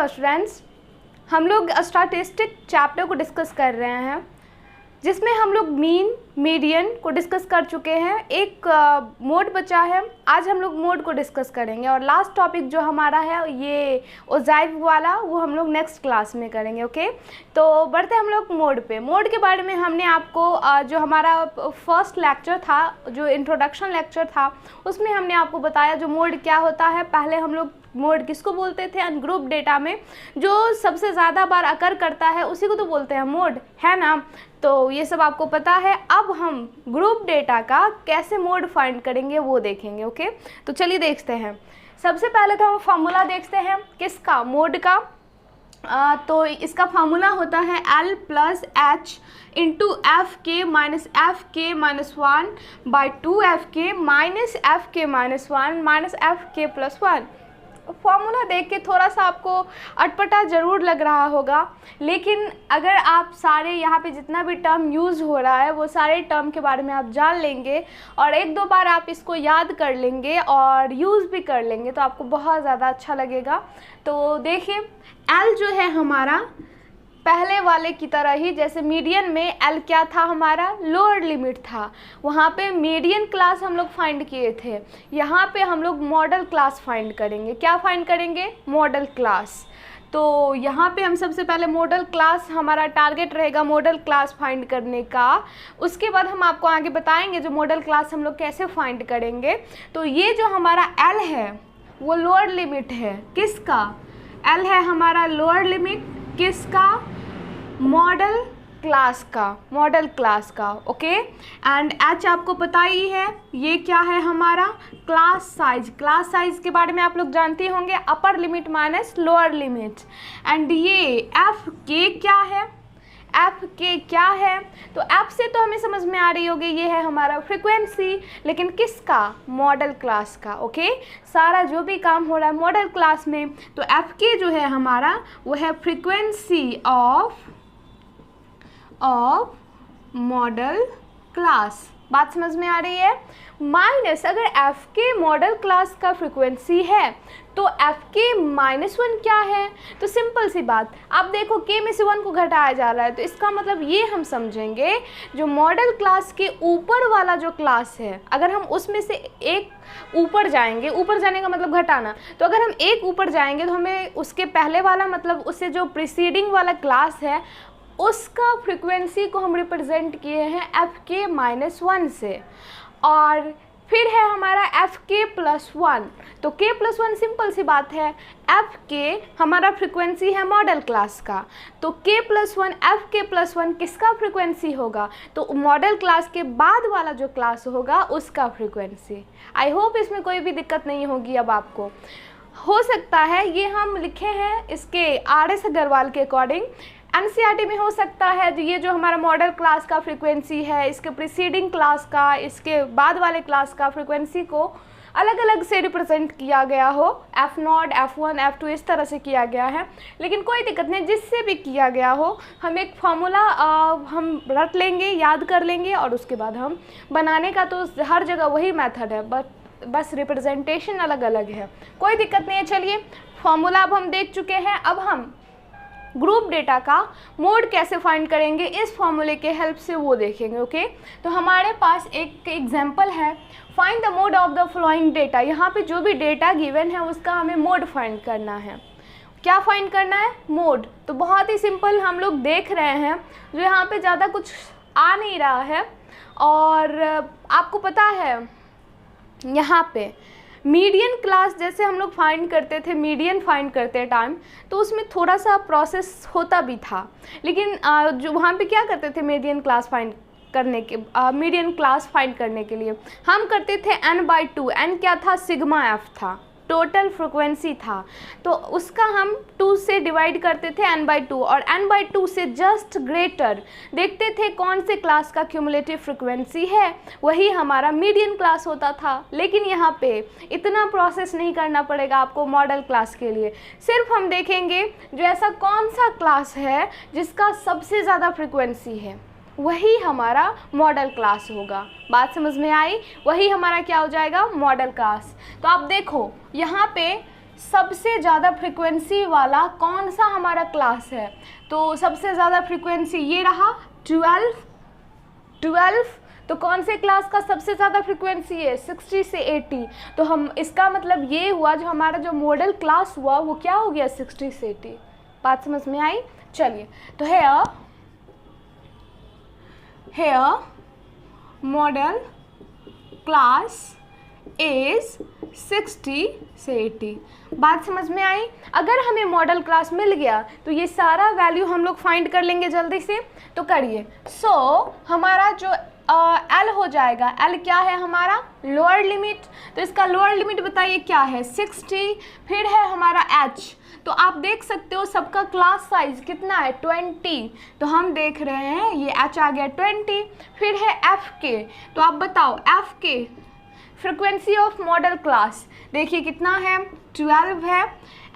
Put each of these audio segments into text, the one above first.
नमस्कार स्टूडेंट्स, हम लोग स्टैटिस्टिक चैप्टर को डिस्कस कर रहे हैं जिसमें हम लोग मीन मीडियन को डिस्कस कर चुके हैं। एक मोड बचा है, आज हम लोग मोड को डिस्कस करेंगे और लास्ट टॉपिक जो हमारा है ये ओजाइव वाला, वो हम लोग नेक्स्ट क्लास में करेंगे। ओके, तो बढ़ते हम लोग मोड पे। मोड के बारे में हमने आपको जो हमारा फर्स्ट लेक्चर था, जो इंट्रोडक्शन लेक्चर था, उसमें हमने आपको बताया जो मोड क्या होता है। पहले हम लोग मोड किसको बोलते थे, अनग्रुप डेटा में जो सबसे ज़्यादा बार अकर करता है उसी को तो बोलते हैं मोड, है ना। तो ये सब आपको पता है। अब हम ग्रुप डेटा का कैसे मोड फाइंड करेंगे वो देखेंगे। ओके, तो चलिए देखते हैं। सबसे पहले तो हम फार्मूला देखते हैं किसका, मोड का। तो इसका फार्मूला होता है L plus H into F के माइनस एफ के minus 1 by 2f minus F के माइनस 1 माइनस एफ के प्लस 1। फॉर्मूला देख के थोड़ा सा आपको अटपटा ज़रूर लग रहा होगा, लेकिन अगर आप सारे यहाँ पे जितना भी टर्म यूज़ हो रहा है वो सारे टर्म के बारे में आप जान लेंगे और एक दो बार आप इसको याद कर लेंगे और यूज़ भी कर लेंगे तो आपको बहुत ज़्यादा अच्छा लगेगा। तो देखिए, एल जो है हमारा पहले वाले की तरह ही, जैसे मीडियन में एल क्या था हमारा, लोअर लिमिट था। वहाँ पे मीडियन क्लास हम लोग फाइंड किए थे, यहाँ पे हम लोग मॉडल क्लास फाइंड करेंगे। क्या फाइंड करेंगे, मॉडल क्लास। तो यहाँ पे हम सबसे पहले मॉडल क्लास, हमारा टारगेट रहेगा मॉडल क्लास फाइंड करने का। उसके बाद हम आपको आगे बताएंगे जो मॉडल क्लास हम लोग कैसे फाइंड करेंगे। तो ये जो हमारा एल है वो लोअर लिमिट है, किसका, एल है हमारा लोअर लिमिट किसका, मॉडल क्लास का, मॉडल क्लास का। ओके, एंड एच आपको पता ही है ये क्या है हमारा, क्लास साइज। क्लास साइज के बारे में आप लोग जानते होंगे, upper limit minus lower limit. And ये एफ के क्या है, एफ के क्या है, तो एफ से तो हमें समझ में आ रही होगी ये है हमारा फ्रीक्वेंसी, लेकिन किसका, मॉडल क्लास का। ओके, सारा जो भी काम हो रहा है मॉडल क्लास में, तो एफ के जो है हमारा वो है फ्रीक्वेंसी ऑफ मॉडल क्लास। बात समझ में आ रही है। माइनस, अगर एफ के मॉडल क्लास का फ्रीक्वेंसी है तो एफ के माइनस 1 क्या है, तो सिंपल सी बात, आप देखो के में से 1 को घटाया जा रहा है, तो इसका मतलब ये हम समझेंगे जो मॉडल क्लास के ऊपर वाला जो क्लास है, अगर हम उसमें से एक ऊपर जाएंगे, ऊपर जाने का मतलब घटाना, तो अगर हम एक ऊपर जाएंगे तो हमें उसके पहले वाला मतलब उससे जो प्रीसीडिंग वाला क्लास है उसका फ्रीक्वेंसी को हम रिप्रेजेंट किए हैं एफ के माइनस 1 से। और फिर है हमारा एफ के प्लस 1, तो के प्लस 1 सिंपल सी बात है, एफ के हमारा फ्रीक्वेंसी है मॉडल क्लास का, तो के प्लस 1 एफ के प्लस 1 किसका फ्रीक्वेंसी होगा, तो मॉडल क्लास के बाद वाला जो क्लास होगा उसका फ्रीक्वेंसी। आई होप इसमें कोई भी दिक्कत नहीं होगी। अब आपको हो सकता है ये हम लिखे हैं इसके RS अग्रवाल के अकॉर्डिंग, NCERT में हो सकता है ये जो हमारा मॉडल क्लास का फ्रीक्वेंसी है इसके प्रीसीडिंग क्लास का, इसके बाद वाले क्लास का फ्रीक्वेंसी को अलग अलग से रिप्रेजेंट किया गया हो, F0, F1, F2 इस तरह से किया गया है, लेकिन कोई दिक्कत नहीं, जिससे भी किया गया हो हम एक फार्मूला हम रट लेंगे, याद कर लेंगे और उसके बाद हम बनाने का तो हर जगह वही मेथड है, बस रिप्रेजेंटेशन अलग अलग है, कोई दिक्कत नहीं है। चलिए, फार्मूला अब हम देख चुके हैं, अब हम ग्रुप डेटा का मोड कैसे फाइंड करेंगे इस फॉर्मूले के हेल्प से वो देखेंगे। ओके, तो हमारे पास एक एग्जांपल है, find the mode of the following data. यहाँ पे जो भी डेटा गिवन है उसका हमें मोड फाइंड करना है। क्या फाइंड करना है, मोड। तो बहुत ही सिंपल हम लोग देख रहे हैं, जो यहाँ पे ज़्यादा कुछ आ नहीं रहा है और आपको पता है यहाँ पे मीडियन क्लास जैसे हम लोग फाइंड करते थे, मीडियन फाइंड करते टाइम, तो उसमें थोड़ा सा प्रोसेस होता भी था, लेकिन जो वहाँ पे क्या करते थे मीडियन क्लास फाइंड करने के मीडियन क्लास फाइंड करने के लिए हम करते थे n/2। n क्या था, सिग्मा एफ था, टोटल फ्रिक्वेंसी था, तो उसका हम 2 से डिवाइड करते थे n/2 और n/2 से जस्ट ग्रेटर देखते थे कौन से क्लास का क्यूमुलेटिव फ्रिक्वेंसी है, वही हमारा मीडियन क्लास होता था। लेकिन यहाँ पे इतना प्रोसेस नहीं करना पड़ेगा आपको मॉडल क्लास के लिए, सिर्फ हम देखेंगे जो ऐसा कौन सा क्लास है जिसका सबसे ज़्यादा फ्रिक्वेंसी है, वही हमारा मॉडल क्लास होगा। बात समझ में आई, वही हमारा क्या हो जाएगा, मॉडल क्लास। तो आप देखो यहाँ पे सबसे ज़्यादा फ्रीक्वेंसी वाला कौन सा हमारा क्लास है? तो सबसे ज़्यादा फ्रीक्वेंसी ये रहा 12। तो कौन से क्लास का सबसे ज़्यादा फ्रीक्वेंसी है? 60 से 80। तो हम इसका मतलब ये हुआ जो हमारा जो मॉडल क्लास हुआ वो क्या हो गया? 60 से 80। बात समझ में आई? चलिए, तो here मॉडल क्लास इज 60 से 80। बात समझ में आई? अगर हमें मॉडल क्लास मिल गया तो ये सारा वैल्यू हम लोग फाइंड कर लेंगे जल्दी से। तो करिए। हमारा जो L हो जाएगा, L क्या है हमारा? Lower limit. तो इसका लोअर लिमिट बताइए क्या है? 60। फिर है हमारा H। तो आप देख सकते हो सबका क्लास साइज कितना है? 20। तो हम देख रहे हैं ये H आ गया 20। फिर है FK। तो आप बताओ FK frequency of model class देखिए कितना है? 12 है।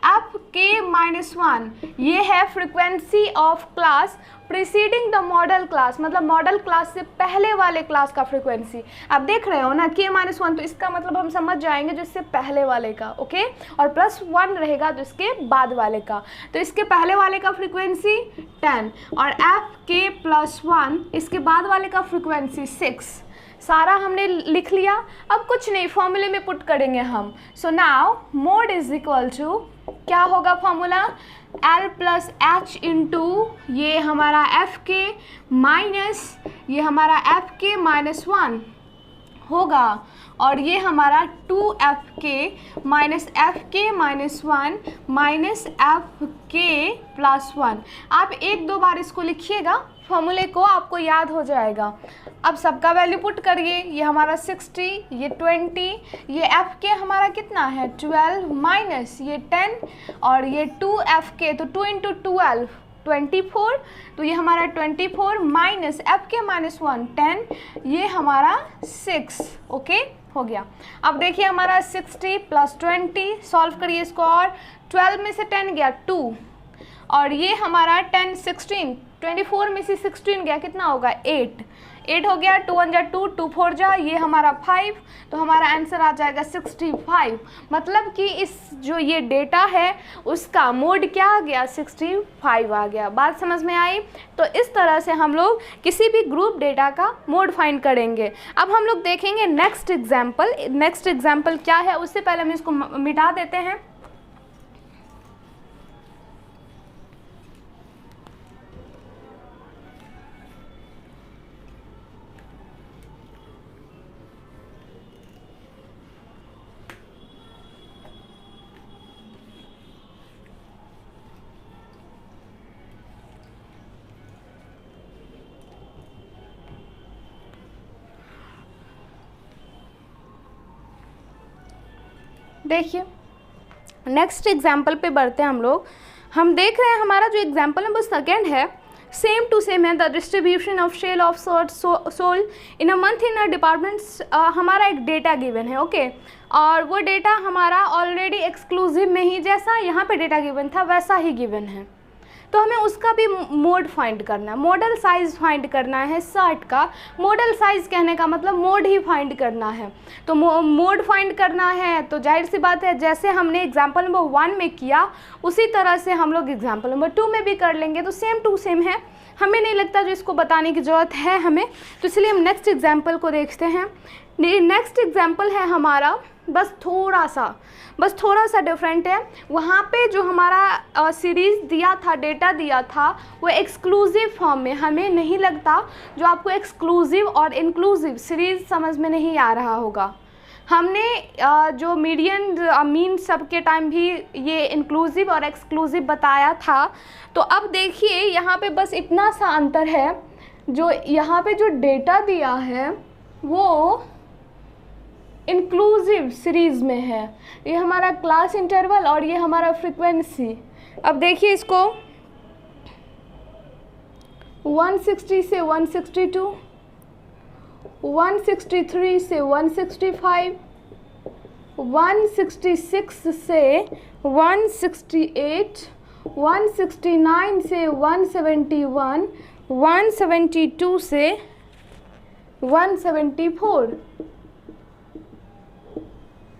FK-1 ये है frequency of class preceding the model class, मतलब मॉडल क्लास से पहले वाले क्लास का फ्रीक्वेंसी। आप देख रहे हो ना K-1, तो इसका मतलब हम समझ जाएंगे जो इससे पहले वाले का, ओके। और +1 रहेगा तो इसके बाद वाले का। तो इसके पहले वाले का फ्रीक्वेंसी 10 और FK+1 इसके बाद वाले का फ्रीक्वेंसी 6। सारा हमने लिख लिया। अब कुछ नहीं, फॉर्मूले में पुट करेंगे हम। So now mode is equal to क्या होगा फॉर्मूला? L+H इंटू ये हमारा FK माइनस ये हमारा FK-1 होगा और ये हमारा 2FK minus FK-1 minus FK+1। आप 1-2 बार इसको लिखिएगा, फॉर्मूले को आपको याद हो जाएगा। अब सबका वैल्यू पुट करिए। ये हमारा 60, ये 20, ये FK हमारा कितना है? 12 माइनस ये 10 और ये 2FK, तो 2 × 12 24। तो ये हमारा 24 माइनस FK-1 10, ये हमारा 6, ओके हो गया। अब देखिए हमारा 60 + 20 सॉल्व करिए इसको और 12 में से 10 गया 2 और ये हमारा 10 16 24 में से 16 गया कितना होगा? 8 हो गया। 2 1 जा 2, 2 4 जा ये हमारा 5। तो हमारा आंसर आ जाएगा 65। मतलब कि इस जो ये डेटा है उसका मोड क्या आ गया? 65 आ गया। बात समझ में आई? तो इस तरह से हम लोग किसी भी ग्रुप डेटा का मोड फाइंड करेंगे। अब हम लोग देखेंगे नेक्स्ट एग्जाम्पल क्या है। उससे पहले हम इसको मिटा देते हैं। देखिए नेक्स्ट एग्जाम्पल पे बढ़ते हैं हम लोग। हम देख रहे हैं हमारा जो एग्जाम्पल है वो सेकेंड है, सेम टू सेम है। The distribution of sale of sole in a month in a departments. हमारा एक डेटा गिवन है, ओके और वो डेटा हमारा ऑलरेडी एक्सक्लूसिव में ही जैसा यहाँ पे डेटा गिवन था वैसा ही गिवन है। तो हमें उसका भी मोड फाइंड करना है, मॉडल साइज़ फाइंड करना है सर्ट का। मॉडल साइज़ कहने का मतलब मोड ही फाइंड करना है। तो मोड फाइंड करना है तो जाहिर सी बात है जैसे हमने एग्जाम्पल नंबर 1 में किया उसी तरह से हम लोग एग्जाम्पल नंबर 2 में भी कर लेंगे। तो सेम टू सेम है, हमें नहीं लगता जो इसको बताने की ज़रूरत है हमें। तो इसलिए हम नेक्स्ट एग्जाम्पल को देखते हैं। नेक्स्ट एग्जाम्पल है हमारा बस थोड़ा सा डिफरेंट है। वहाँ पे जो हमारा सीरीज़ दिया था, डेटा दिया था वो एक्सक्लूसिव फॉर्म में। हमें नहीं लगता जो आपको एक्सक्लूसिव और इंक्लूसिव सीरीज़ समझ में नहीं आ रहा होगा। हमने जो मीन सब के टाइम भी ये इंक्लूसिव और एक्सक्लूसिव बताया था। तो अब देखिए यहाँ पे बस इतना सा अंतर है, जो यहाँ पे जो डेटा दिया है वो इंक्लूसिव सीरीज़ में है। ये हमारा क्लास इंटरवल और ये हमारा फ्रीक्वेंसी। अब देखिए इसको 160 से 162, 163 से 165, 166 से 168, 169 से 171, 172 से 174।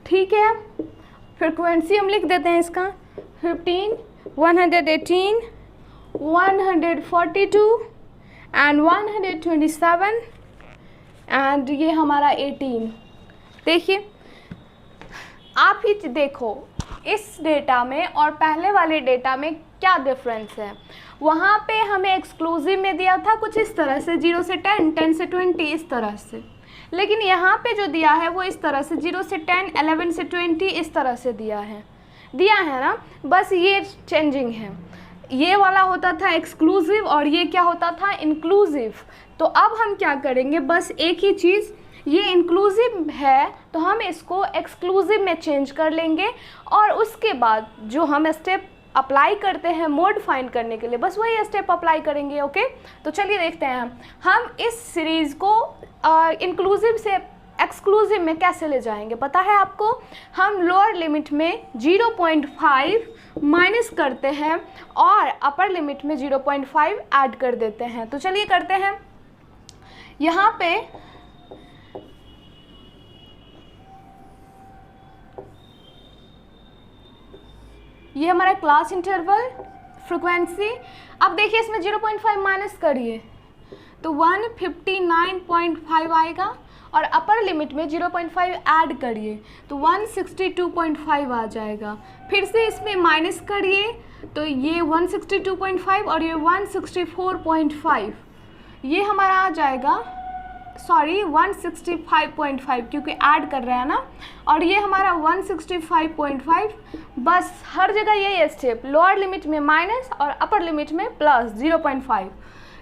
ठीक है। फ्रिक्वेंसी हम लिख देते हैं इसका 15, 118, 142 एंड 127 एंड ये हमारा 18। देखिए आप ही देखो इस डेटा में और पहले वाले डेटा में क्या डिफरेंस है। वहाँ पे हमें एक्सक्लूसिव में दिया था कुछ इस तरह से 0 से 10, 10 से 20 इस तरह से, लेकिन यहाँ पे जो दिया है वो इस तरह से 0 से 10, 11 से 20 इस तरह से दिया है ना, बस ये चेंजिंग है। ये वाला होता था एक्सक्लूसिव और ये क्या होता था इंक्लूसिव। तो अब हम क्या करेंगे, बस एक ही चीज़, ये इंक्लूसिव है तो हम इसको एक्सक्लूसिव में चेंज कर लेंगे और उसके बाद जो हम स्टेप अप्लाई करते हैं मोड फाइंड करने के लिए, बस वही स्टेप अप्लाई करेंगे। ओके, तो चलिए देखते हैं हम इस सीरीज़ को इंक्लूसिव से एक्सक्लूसिव में कैसे ले जाएंगे। पता है आपको, हम लोअर लिमिट में 0.5 माइनस करते हैं और अपर लिमिट में 0.5 ऐड कर देते हैं। तो चलिए करते हैं। यहाँ पे ये हमारा क्लास इंटरवल फ्रिक्वेंसी। अब देखिए इसमें 0.5 माइनस करिए तो 159.5 आएगा और अपर लिमिट में 0.5 ऐड करिए तो 162.5 आ जाएगा। फिर से इसमें माइनस करिए तो ये 162.5 और ये 164.5, ये हमारा आ जाएगा, सॉरी 165.5 क्योंकि ऐड कर रहे हैं ना, और ये हमारा 165.5। बस हर जगह यही स्टेप, लोअर लिमिट में माइनस और अपर लिमिट में प्लस 0.5।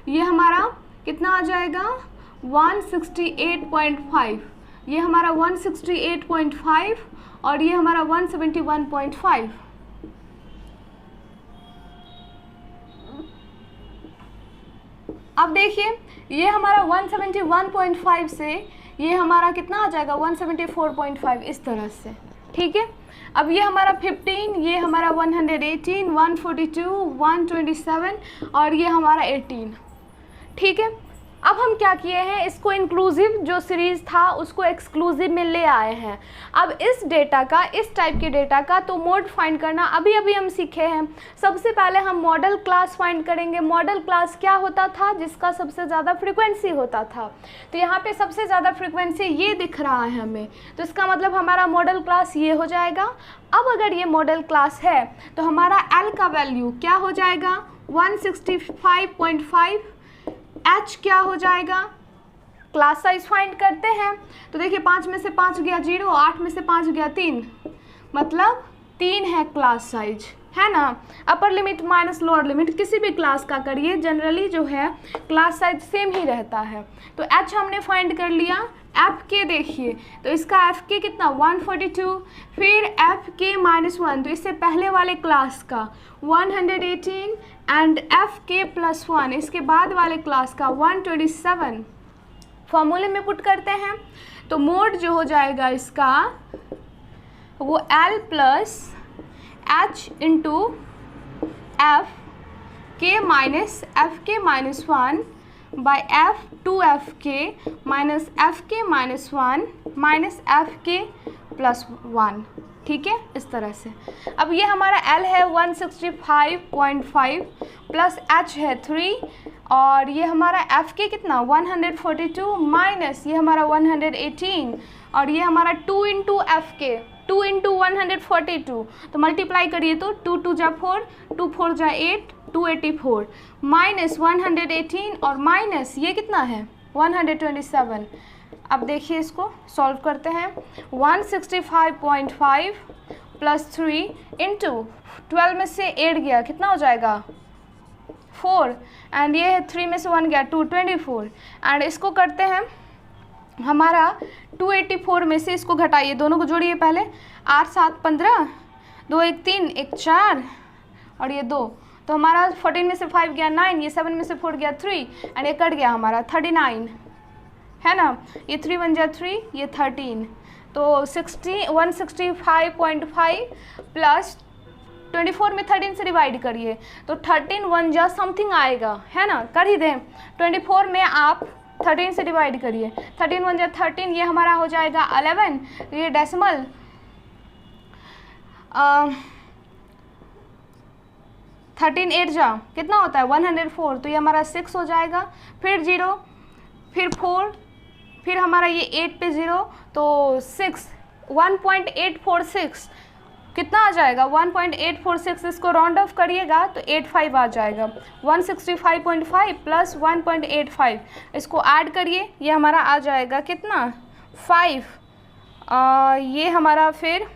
ये हमारा कितना आ जाएगा 168.5, ये हमारा 168.5 और ये हमारा 171.5। अब देखिए ये हमारा 171.5 से ये हमारा कितना आ जाएगा 174.5 इस तरह से। ठीक है, अब ये हमारा 15, ये हमारा 118, 142, 127 और ये हमारा 18। ठीक है, अब हम क्या किए हैं, इसको इंक्लूसिव जो सीरीज़ था उसको एक्सक्लूसिव में ले आए हैं। अब इस डेटा का, इस टाइप के डेटा का तो मोड फाइंड करना अभी अभी हम सीखे हैं। सबसे पहले हम मॉडल क्लास फाइंड करेंगे। मॉडल क्लास क्या होता था, जिसका सबसे ज़्यादा फ्रीक्वेंसी होता था। तो यहाँ पे सबसे ज़्यादा फ्रीक्वेंसी ये दिख रहा है हमें, तो इसका मतलब हमारा मॉडल क्लास ये हो जाएगा। अब अगर ये मॉडल क्लास है तो हमारा L का वैल्यू क्या हो जाएगा 165.5। H क्या हो जाएगा, क्लास साइज फाइंड करते हैं तो देखिए 5 में से 5 गया 0, 8 में से 5 गया 3, मतलब 3 है क्लास साइज, है ना। Upper limit minus lower limit किसी भी क्लास का करिए, जनरली जो है क्लास साइज सेम ही रहता है। तो H हमने फाइंड कर लिया। एफ के देखिए तो इसका एफ के कितना 142, फिर एफ के -1 तो इससे पहले वाले क्लास का 118 एंड एफ के +1 इसके बाद वाले क्लास का 127 फॉर्मूले में पुट करते हैं। तो मोड जो हो जाएगा इसका वो L plus H into F के माइनस एफ के -1 bye F 2fk minus F के -1 माइनस एफ के +1। ठीक है, इस तरह से। अब ये हमारा L है 165.5 प्लस H है 3 और ये हमारा एफ के कितना 142 माइनस ये हमारा 118 और ये हमारा 2 इंटू एफ के 2 इंटू 142 तो मल्टीप्लाई करिए तो 2 2 जा 4, 2 4 जा 8, 284 माइनस 118 और माइनस ये कितना है 127। अब देखिए इसको सॉल्व करते हैं। 165.5 प्लस 3 इंटू 12 में से 8 गया कितना हो जाएगा 4 एंड ये है 3 में से 1 गया 2, 24 एंड इसको करते हैं हमारा 284 में से इसको घटाइए, दोनों को जोड़िए पहले 8 7 15, 2 1 3 1 4 और ये 2 तो हमारा 14 में से 5 गया 9, ये 7 में से 4 गया 3 एंड ये कट गया हमारा 39 है ना। ये 3 बन जाए 3, ये 13 तो 165.5 प्लस 24 में 13 से डिवाइड करिए तो 13 1 जा समथिंग आएगा है ना, कर ही दें। 24 में आप 13 से डिवाइड करिए, 13 1 जा 13, ये हमारा हो जाएगा 11, ये डेसिमल 13 8 जा कितना होता है 104, तो ये हमारा 6 हो जाएगा, फिर 0, फिर 4, फिर हमारा ये 8 पे 0, तो 6, 1.846 कितना आ जाएगा 1.846, इसको राउंड ऑफ करिएगा तो 85 आ जाएगा। 165.5 प्लस 1.85 इसको ऐड करिए, ये हमारा आ जाएगा कितना 5, ये हमारा फिर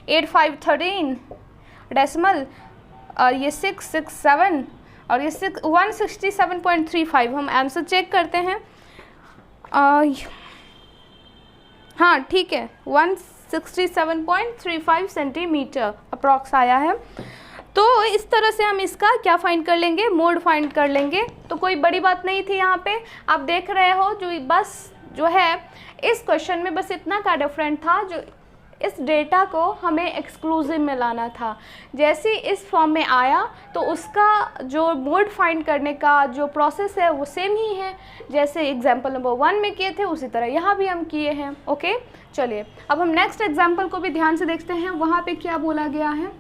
8513 डेसिमल, ये 6 6 7 और ये 167.35। हम आंसर चेक करते हैं, हाँ ठीक है 167.35 सेंटीमीटर अप्रॉक्स आया है। तो इस तरह से हम इसका क्या फाइंड कर लेंगे, मोड फाइंड कर लेंगे। तो कोई बड़ी बात नहीं थी यहाँ पे, आप देख रहे हो जो बस जो है इस क्वेश्चन में बस इतना का डिफरेंट था, जो इस डेटा को हमें एक्सक्लूसिव में लाना था। जैसे इस फॉर्म में आया तो उसका जो मोड फाइंड करने का जो प्रोसेस है वो सेम ही है, जैसे एग्जांपल नंबर 1 में किए थे उसी तरह यहाँ भी हम किए हैं। ओके चलिए अब हम नेक्स्ट एग्जांपल को भी ध्यान से देखते हैं, वहाँ पे क्या बोला गया है।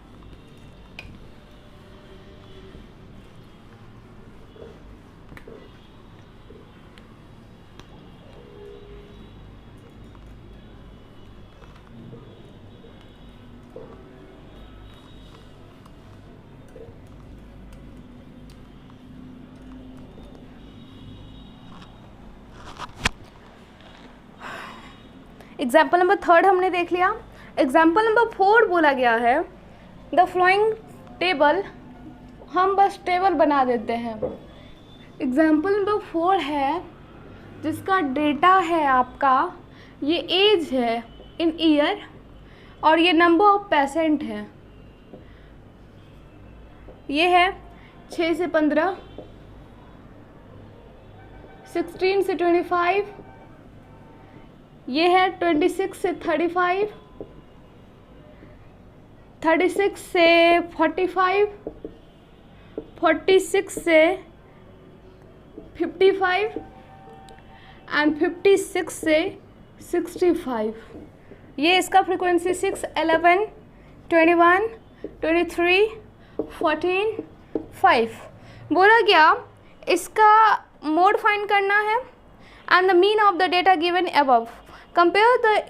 एग्जाम्पल नंबर 3 हमने देख लिया। एग्जाम्पल नंबर 4 बोला गया है द फ्लोइंग टेबल, हम बस टेबल बना देते हैं। एग्जाम्पल नंबर 4 है जिसका डेटा है आपका, ये एज है इन ईयर और ये नंबर ऑफ पेशेंट है, ये है 6 से 15, 16 से 25, ये है 26 से 35, 36 से 45, 46 से 55 एंड 56 से 65। ये इसका फ्रीक्वेंसी 6, 11, 21, 23, 14, 5 बोला गया। इसका मोड फाइंड करना है and the mean of the data given above. Compare the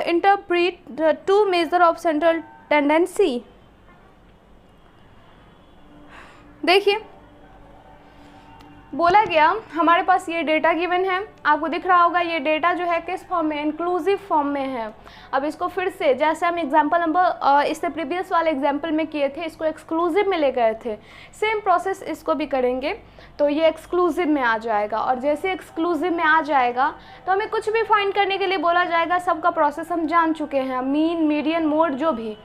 interpret the two measure of central tendency. देखिए बोला गया हमारे पास ये डेटा गिवन है, आपको दिख रहा होगा ये डेटा जो है किस फॉर्म में, इंक्लूसिव फॉर्म में है। अब इसको फिर से जैसे हम एग्जांपल नंबर इससे प्रीवियस वाले एग्जांपल में किए थे, इसको एक्सक्लूसिव में ले गए थे, सेम प्रोसेस इसको भी करेंगे तो ये एक्सक्लूसिव में आ जाएगा। और जैसे एक्सक्लूसिव में आ जाएगा तो हमें कुछ भी फाइंड करने के लिए बोला जाएगा, सबका प्रोसेस हम जान चुके हैं, मीन मीडियन मोड जो भी।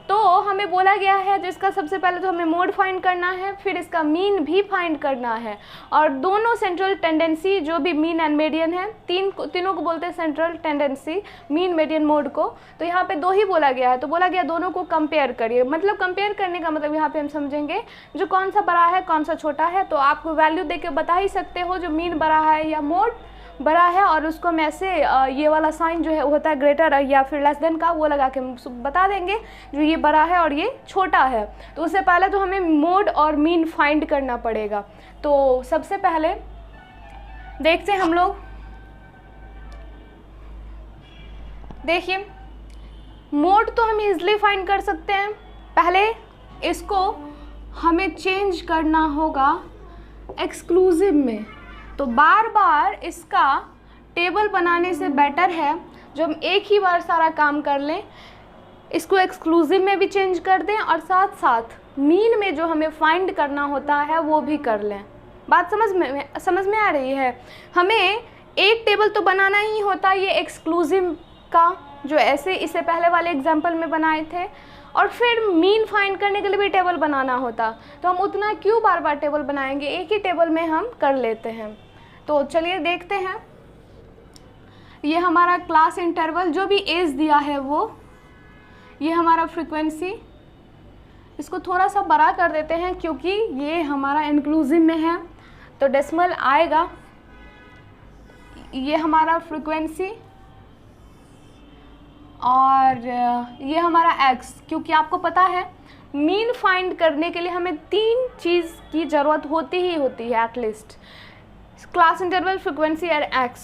तो हमें बोला गया है जिसका सबसे पहले तो हमें मोड फाइंड करना है, फिर इसका मीन भी फाइंड करना है, और दोनों सेंट्रल टेंडेंसी जो भी मीन एंड मीडियन है, तीनों को बोलते हैं central tendency, mean median mode को। तो यहाँ पे 2 ही बोला गया है, तो बोला गया दोनों को कंपेयर करिए। मतलब कंपेयर करने का मतलब यहाँ पे हम समझेंगे जो कौन सा बड़ा है कौन सा छोटा है, तो आप वैल्यू दे के बता ही सकते हो जो मीन बड़ा है या मोड बड़ा है, और उसको हम ऐसे ये वाला साइन जो है होता है ग्रेटर या फिर लेस देन का, वो लगा के बता देंगे जो ये बड़ा है और ये छोटा है। तो उससे पहले तो हमें मोड और मीन फाइंड करना पड़ेगा। तो सबसे पहले देखते हैं हम लोग, देखिए मोड तो हम इजीली फाइंड कर सकते हैं। पहले इसको हमें चेंज करना होगा एक्सक्लूसिव में, तो बार बार इसका टेबल बनाने से बेटर है जो हम एक ही बार सारा काम कर लें, इसको एक्सक्लूसिव में भी चेंज कर दें और साथ साथ मीन में जो हमें फाइंड करना होता है वो भी कर लें। बात समझ में आ रही है? हमें एक टेबल तो बनाना ही होता है ये एक्सक्लूसिव का, जो ऐसे इससे पहले वाले एग्जाम्पल में बनाए थे, और फिर मीन फाइंड करने के लिए भी टेबल बनाना होता। तो हम उतना क्यों बार बार टेबल बनाएंगे, एक ही टेबल में हम कर लेते हैं। तो चलिए देखते हैं, ये हमारा क्लास इंटरवल जो भी एज दिया है वो, ये हमारा फ्रीक्वेंसी, इसको थोड़ा सा बड़ा कर देते हैं क्योंकि ये हमारा इंक्लूसिव में है तो डेसिमल आएगा। ये हमारा फ्रीक्वेंसी और ये हमारा x, क्योंकि आपको पता है मीन फाइंड करने के लिए हमें 3 चीज़ की ज़रूरत होती है एटलीस्ट, क्लास इंटरवल, फ्रिक्वेंसी और x।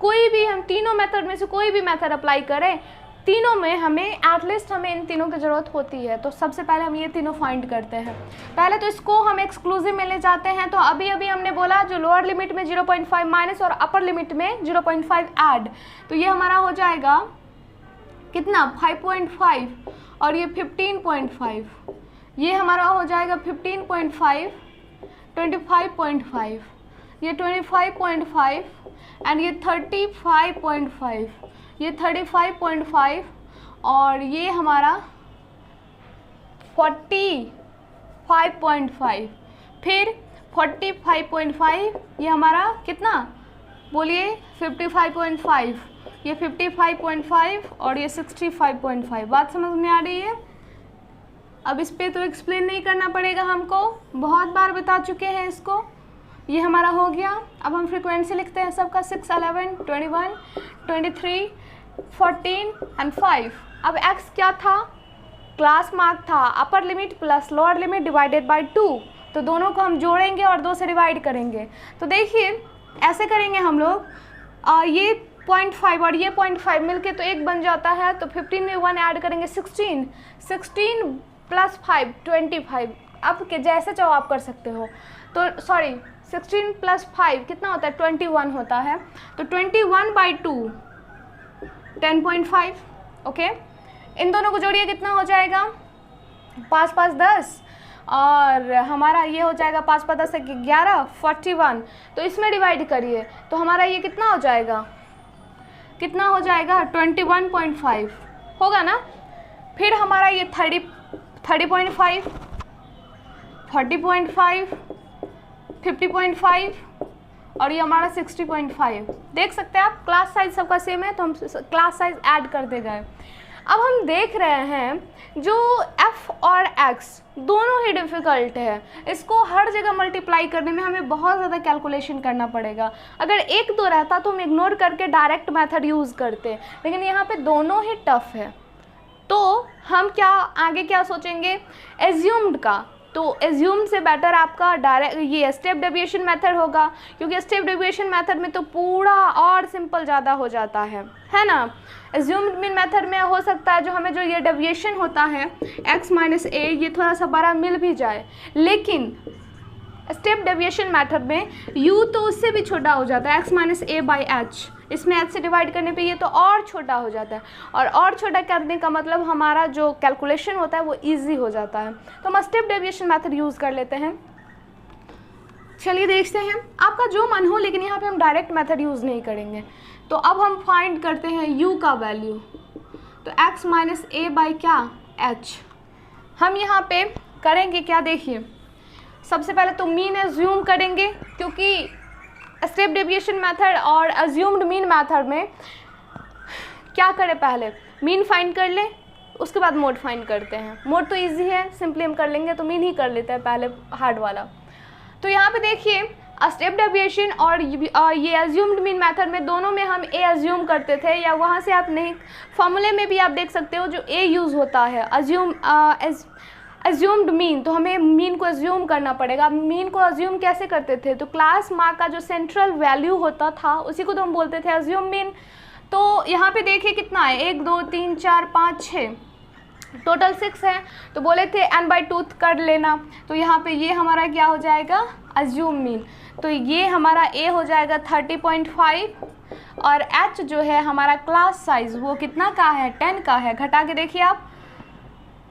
कोई भी हम तीनों मेथड में से कोई भी मेथड अप्लाई करें, तीनों में हमें एटलीस्ट इन तीनों की ज़रूरत होती है। तो सबसे पहले हम ये तीनों फाइंड करते हैं। पहले तो इसको हम एक्सक्लूसिव में ले जाते हैं। तो अभी हमने बोला जो लोअर लिमिट में 0.5 माइनस और अपर लिमिट में 0.5 ऐड, तो ये हमारा हो जाएगा कितना 5.5 और ये 15.5, ये हमारा हो जाएगा 15.5, 25.5, ये 25.5 एंड ये 35.5, ये 35.5 और ये हमारा 45.5, फिर 45.5, ये हमारा कितना बोलिए 55.5, ये 55.5 और ये 65.5। बात समझ में आ रही है? अब इस पर तो एक्सप्लेन नहीं करना पड़ेगा हमको, बहुत बार बता चुके हैं इसको। ये हमारा हो गया। अब हम फ्रीक्वेंसी लिखते हैं सबका 6, 11, 21, 23, 14 एंड 5। अब x क्या था? क्लास मार्क था, upper limit plus lower limit divided by 2। तो दोनों को हम जोड़ेंगे और 2 से डिवाइड करेंगे। तो देखिए ऐसे करेंगे हम लोग, ये 0.5 और ये 0.5 मिलके तो 1 बन जाता है। तो 15 में 1 ऐड करेंगे 16, 16 प्लस 5 25। अब के जैसे चाहो आप कर सकते हो। तो सॉरी 16 प्लस 5 कितना होता है 21 होता है। तो 21/2 10.5। ओके, इन दोनों को जोड़िए कितना हो जाएगा 5 5 10 और हमारा ये हो जाएगा 5 5 10 11 41। तो इसमें डिवाइड करिए तो हमारा ये कितना हो जाएगा 21.5 होगा ना। फिर हमारा ये 30.5 40.5 50.5 और ये हमारा 60.5। देख सकते हैं आप क्लास साइज सबका सेम है तो हम क्लास साइज ऐड कर दे गए। अब हम देख रहे हैं जो f और x दोनों ही डिफ़िकल्ट है, इसको हर जगह मल्टीप्लाई करने में हमें बहुत ज़्यादा कैलकुलेशन करना पड़ेगा। अगर 1-2 रहता तो हम इग्नोर करके डायरेक्ट मेथड यूज़ करते, लेकिन यहाँ पे दोनों ही टफ है। तो हम आगे क्या सोचेंगे एज्यूम्ड का। तो एज्यूम से बेटर आपका डायरेक्ट ये स्टेप डेविएशन मेथड होगा, क्योंकि स्टेप डेविएशन मेथड में तो पूरा और सिंपल ज़्यादा हो जाता है ना। एज्यूम्ड मीन मेथड में हो सकता है जो हमें जो ये डेविएशन होता है x माइनस a ये थोड़ा सा बड़ा मिल भी जाए, लेकिन स्टेप डेविएशन मेथड में u तो उससे भी छोटा हो जाता है x minus a by h। इसमें h से डिवाइड करने पे ये तो और छोटा हो जाता है, और छोटा करने का मतलब हमारा जो कैलकुलेशन होता है वो इजी हो जाता है। तो हम स्टेप डेविएशन मेथड यूज़ कर लेते हैं। चलिए देखते हैं, आपका जो मन हो, लेकिन यहाँ पे हम डायरेक्ट मेथड यूज़ नहीं करेंगे। तो अब हम फाइंड करते हैं u का वैल्यू। तो x माइनस a बाई क्या h। हम यहाँ पे करेंगे क्या, देखिए सबसे पहले तो मीन एज्यूम करेंगे, क्योंकि स्टेप डेविएशन मेथड और अज्यूम्ड मीन मेथड में क्या करें, पहले मीन फाइंड कर ले उसके बाद मोड फाइंड करते हैं। मोड तो इजी है, सिंपली हम कर लेंगे, तो मीन ही कर लेते हैं पहले हार्ड वाला। तो यहाँ पे देखिए स्टेप डेविएशन और ये अज्यूम्ड मीन मेथड में दोनों में हम ए अज्यूम करते थे, या वहाँ से आप नहीं फॉर्मूले में भी आप देख सकते हो जो ए यूज़ होता है अज्यूम्ड मीन। तो हमें मीन को अज्यूम करना पड़ेगा। मीन को अज्यूम कैसे करते थे, तो क्लास मार्क का जो सेंट्रल वैल्यू होता था उसी को तो हम बोलते थे अज्यूम मीन। तो यहाँ पे देखिए कितना है 1 2 3 4 5 6 टोटल 6 है। तो बोले थे n/2 कर लेना, तो यहाँ पे ये हमारा क्या हो जाएगा अज्यूम मीन। तो ये हमारा a हो जाएगा 30.5 और h जो है हमारा क्लास साइज वो कितना का है 10 का है। घटा के देखिए आप,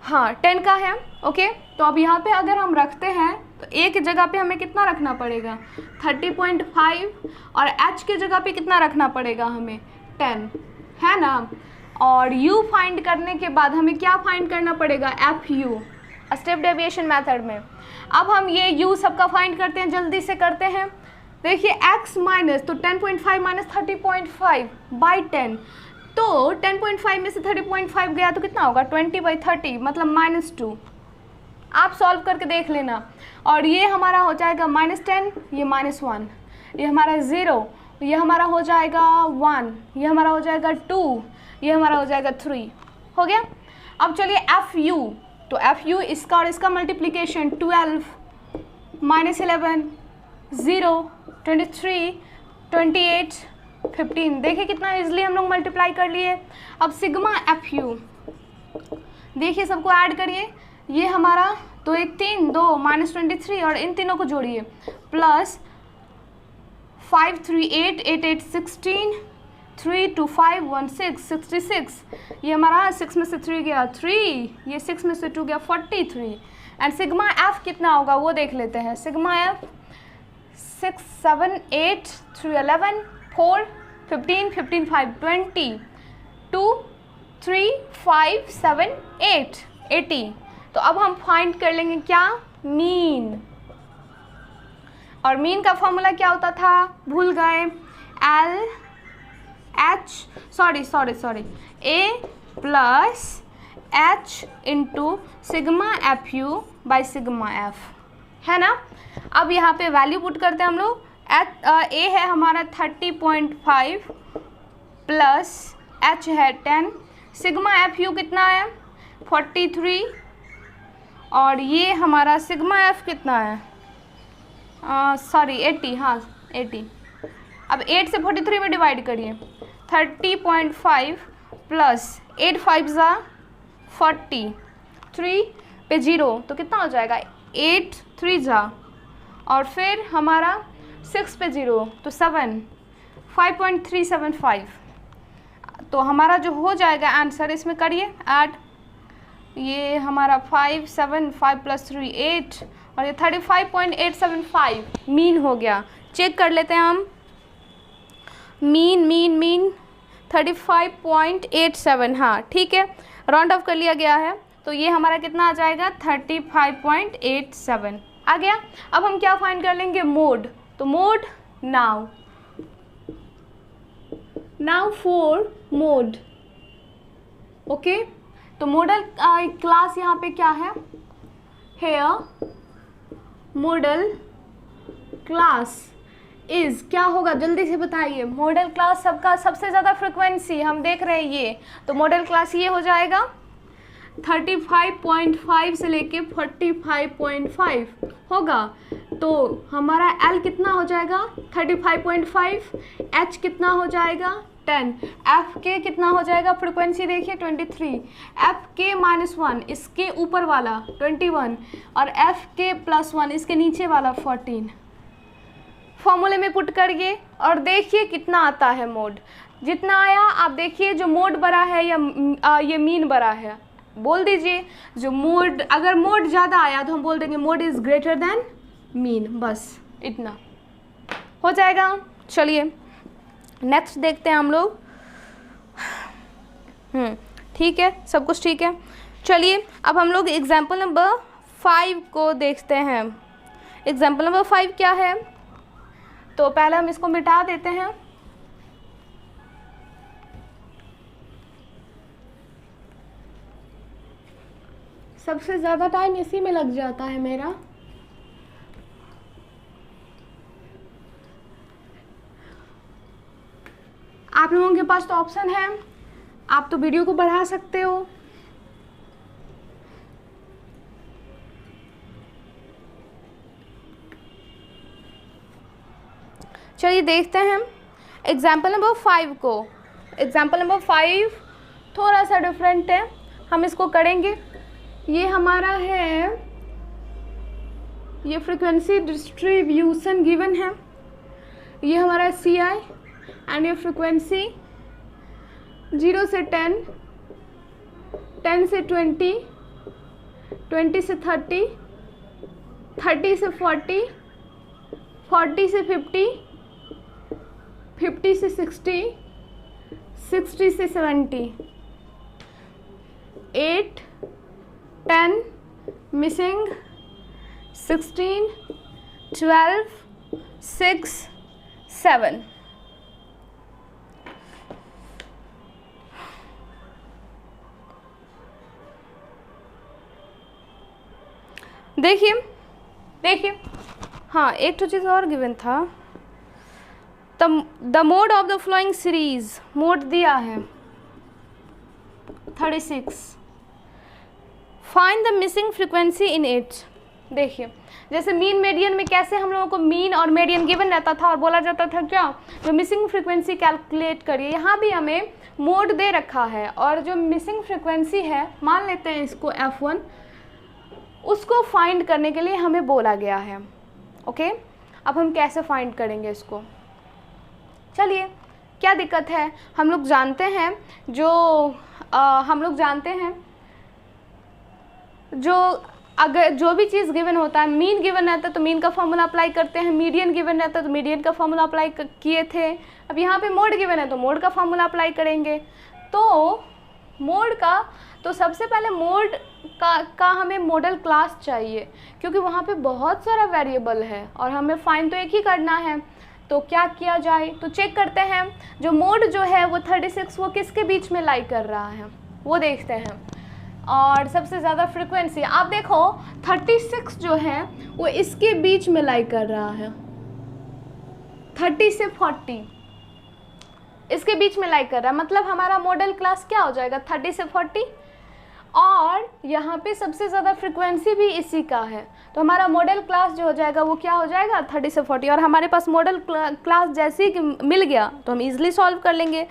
हाँ 10 का है। ओके, तो अब यहाँ पे अगर हम रखते हैं तो a की जगह पे हमें कितना रखना पड़ेगा 30.5 और h की जगह पे कितना रखना पड़ेगा हमें 10, है ना। और u फाइंड करने के बाद हमें क्या फाइंड करना पड़ेगा fu स्टेप डेविएशन मेथड में। अब हम ये u सबका फाइंड करते हैं, जल्दी से करते हैं। देखिए x माइनस तो 10.5 माइनस 30.5 बाई 10, तो 10.5 में से 30.5 गया तो कितना होगा 20/30 मतलब -2। आप सॉल्व करके देख लेना। और ये हमारा हो जाएगा -10, ये -1, ये हमारा 0, ये हमारा हो जाएगा 1, ये हमारा हो जाएगा 2, ये हमारा हो जाएगा 3। हो गया। अब चलिए एफ यू, तो एफ यू इसका और इसका मल्टीप्लीकेशन 12 -11 0 23 28 15। देखिए कितना इजीली हम लोग मल्टीप्लाई कर लिए। अब सिग्मा एफ यू देखिए, सबको ऐड करिए, ये हमारा 2 1 3 2 -23 और इन तीनों को जोड़िए प्लस 5 3 8 8 8 16 3 2 5 1 6 66। ये हमारा 6 में से 3 गया 3, ये 6 में से 2 गया 43। एंड सिग्मा एफ कितना होगा वो देख लेते हैं। Sigma F 6 7 8 3 11 4 15 15 5 20 2 3 5 7 8 80। तो अब हम फाइंड कर लेंगे क्या, मीन। और मीन का फॉर्मूला क्या होता था, भूल गए, L H sorry A plus H into sigma F you by sigma F, है ना। अब यहाँ पे वैल्यू पुट करते हैं हम लोग। ए है हमारा 30.5 प्लस एच है 10, सिग्मा एफ यू कितना है 43 और ये हमारा सिग्मा एफ कितना है 80, हाँ 80। अब 8 से 43 में डिवाइड करिए, 30.5 प्लस 8 5 ज़ा 40, 3 पे 0 तो कितना हो जाएगा 8 3 ज़ा, और फिर हमारा 6 पे 0 तो 7, 5.375। तो हमारा जो हो जाएगा आंसर, इसमें करिए ऐड, ये हमारा 5 7 5 प्लस 3 8 और ये 35.875 मीन हो गया। चेक कर लेते हैं हम, मीन 35.87, हाँ ठीक है, राउंड ऑफ कर लिया गया है। तो ये हमारा कितना आ जाएगा 35.87 आ गया। अब हम क्या फाइंड कर लेंगे, मोड। तो mode now for mode, okay. तो मॉडल क्लास यहाँ पे क्या है, हेयर मॉडल क्लास इज़, क्या होगा जल्दी से बताइए। मॉडल क्लास सबका सबसे ज़्यादा फ्रिक्वेंसी हम देख रहे हैं ये, तो मॉडल क्लास ये हो जाएगा 35.5 से लेके 45.5 होगा। तो हमारा L कितना हो जाएगा 35.5, H कितना हो जाएगा 10, एफ के कितना हो जाएगा, फ्रिक्वेंसी देखिए 23, एफ के -1 इसके ऊपर वाला 21 और एफ के +1 इसके नीचे वाला 14। फॉर्मूले में पुट करिए और देखिए कितना आता है मोड। जितना आया आप देखिए, जो मोड बड़ा है या ये मीन बड़ा है, बोल दीजिए। जो मोड, अगर मोड ज़्यादा आया तो हम बोल देंगे mode is greater than mean, बस इतना हो जाएगा। चलिए नेक्स्ट देखते हैं हम लोग। ठीक है, सब कुछ ठीक है। चलिए अब हम लोग एग्जाम्पल नंबर 5 को देखते हैं। एग्जाम्पल नंबर 5 क्या है, तो पहले हम इसको मिटा देते हैं। सबसे ज़्यादा टाइम इसी में लग जाता है मेरा। आप लोगों के पास तो ऑप्शन है, आप तो वीडियो को बढ़ा सकते हो। चलिए देखते हैं एग्जाम्पल नंबर 5 को। एग्जाम्पल नंबर 5 थोड़ा सा डिफरेंट है, हम इसको करेंगे। ये हमारा है, ये फ्रिक्वेंसी डिस्ट्रीब्यूशन गिवन है, ये हमारा सी आई एंड ये फ्रिक्वेंसी 0 से 10, 10 से 20, 20 से 30, 30 से 40, 40 से 50, 50 से 60, 60 से 70, 8, 10, मिसिंग 16, 12, 6, 7। देखिए हाँ, एक तो चीज़ और गिवन था, the mode of the flowing series, mode दिया है 36. Find the missing frequency in it. देखिए जैसे मीन मेडियन में कैसे हम लोगों को मीन और मेडियन गिवन रहता था और बोला जाता था क्या, जो मिसिंग फ्रीक्वेंसी कैलकुलेट करिए. यहाँ भी हमें मोड दे रखा है और जो मिसिंग फ्रीक्वेंसी है मान लेते हैं इसको F1, उसको फाइंड करने के लिए हमें बोला गया है. ओके, अब हम कैसे फाइंड करेंगे इसको. चलिए, क्या दिक्कत है, हम लोग जानते हैं जो अगर जो भी चीज़ गिवन होता है, मीन गिवन रहता है तो मीन का फॉर्मूला अप्लाई करते हैं, मीडियन गिवन रहता है तो मीडियन का फॉर्मूला अप्लाई किए थे. अब यहाँ पे मोड गिवन है तो मोड का फॉर्मूला अप्लाई करेंगे. तो मोड का, तो सबसे पहले मोड का हमें मॉडल क्लास चाहिए क्योंकि वहाँ पे बहुत सारा वेरिएबल है और हमें फाइंड तो एक ही करना है. तो क्या किया जाए, तो चेक करते हैं जो मोड जो है वो 36 वो किसके बीच में लाई कर रहा है वो देखते हैं. और सबसे ज़्यादा फ्रीक्वेंसी आप देखो 36 जो है वो इसके बीच में लाई कर रहा है. 30 से 40 इसके बीच में लाई कर रहा है, मतलब हमारा मॉडल क्लास क्या हो जाएगा 30 से 40. और यहाँ पे सबसे ज़्यादा फ्रीक्वेंसी भी इसी का है तो हमारा मॉडल क्लास जो हो जाएगा वो क्या हो जाएगा 30 से 40. और हमारे पास मॉडल क्लास जैसे ही मिल गया तो हम इजीली सॉल्व कर लेंगे.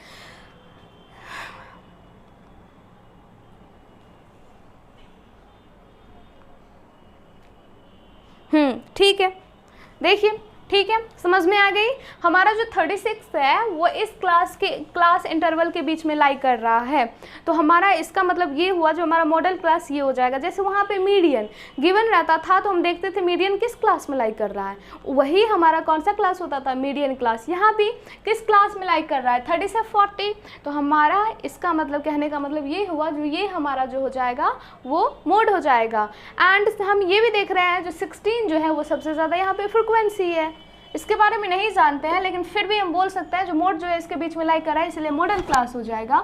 ठीक है, देखिए ठीक है, समझ में आ गई. हमारा जो 36 है वो इस क्लास इंटरवल के बीच में लाई कर रहा है. तो हमारा इसका मतलब ये हुआ जो हमारा मॉडल क्लास ये हो जाएगा. जैसे वहाँ पे मीडियन गिवन रहता था तो हम देखते थे मीडियन किस क्लास में लाई कर रहा है, वही हमारा कौन सा क्लास होता था, मीडियन क्लास. यहाँ भी किस क्लास में लाई कर रहा है 30 से 40. तो हमारा इसका मतलब कहने का मतलब ये हुआ जो ये हमारा जो हो जाएगा वो मोड हो जाएगा. एंड हम ये भी देख रहे हैं जो 16 जो है वो सबसे ज़्यादा यहाँ पे फ्रिक्वेंसी है. इसके बारे में नहीं जानते हैं लेकिन फिर भी हम बोल सकते हैं जो मोड जो है इसके बीच में लाई कर रहा है इसलिए मॉडल क्लास हो जाएगा.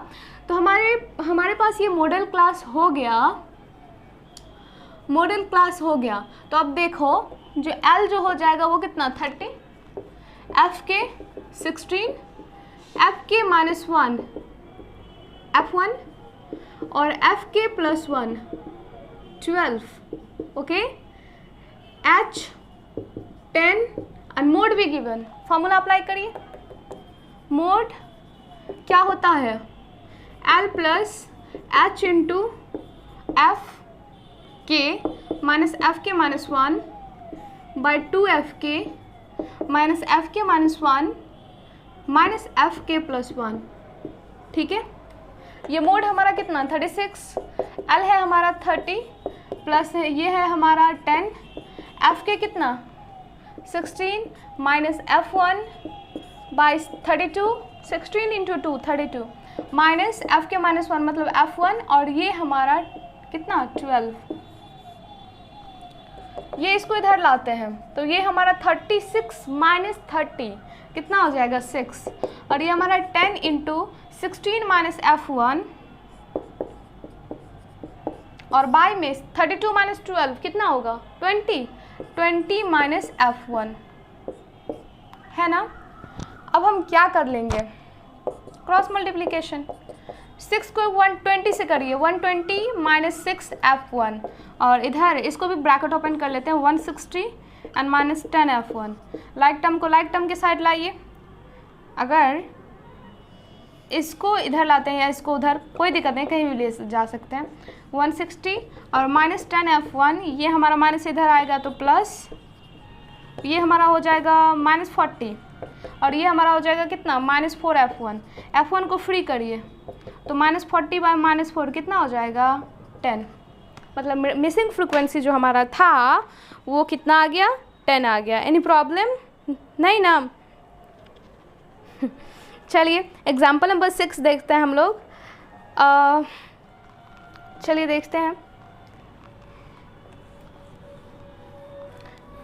तो हमारे पास ये मॉडल क्लास हो गया. मॉडल क्लास हो गया तो अब देखो जो L जो हो जाएगा वो कितना 30, F के 16, F के -1 F1 और F के +1 12. ओके, H 10 और मोड भी गिवन. फॉर्मूला अप्लाई करिए. मोड क्या होता है L plus H into F के माइनस F के -1 बाई 2F के माइनस F के -1 माइनस F के +1. ठीक है, ये मोड हमारा कितना 36, L है हमारा 30 प्लस ये है हमारा 10, F के कितना 16 minus F1 by 32, 16 into 2 32 minus F के -1 मतलब F1 और ये हमारा कितना 12. ये इसको इधर लाते हैं तो ये हमारा 36 माइनस 30 कितना हो जाएगा 6 और ये हमारा 10 इंटू 16 माइनस F1 और बाई में 32 माइनस 12 कितना होगा 20 माइनस F1 है ना. अब हम क्या कर लेंगे क्रॉस मल्टीप्लिकेशन. 6 को 120 से करिए 120 माइनस 6 F1 और इधर इसको भी ब्रैकेट ओपन कर लेते हैं 160 and minus 10 F1. Like term को लाइक टर्म के साइड लाइए. अगर इसको इधर लाते हैं या इसको उधर कोई दिक्कत नहीं, कहीं भी ले जा सकते हैं. 160 और माइनस 10 F1 ये हमारा माइनस इधर आएगा तो प्लस ये हमारा हो जाएगा -40 और ये हमारा हो जाएगा कितना -4 F1. F1 को फ्री करिए तो -40 बाय -4 कितना हो जाएगा 10. मतलब मिसिंग फ्रीक्वेंसी जो हमारा था वो कितना आ गया 10 आ गया. एनी प्रॉब्लम नहीं ना. चलिए एग्जाम्पल नंबर 6 देखते हैं हम लोग. चलिए देखते हैं.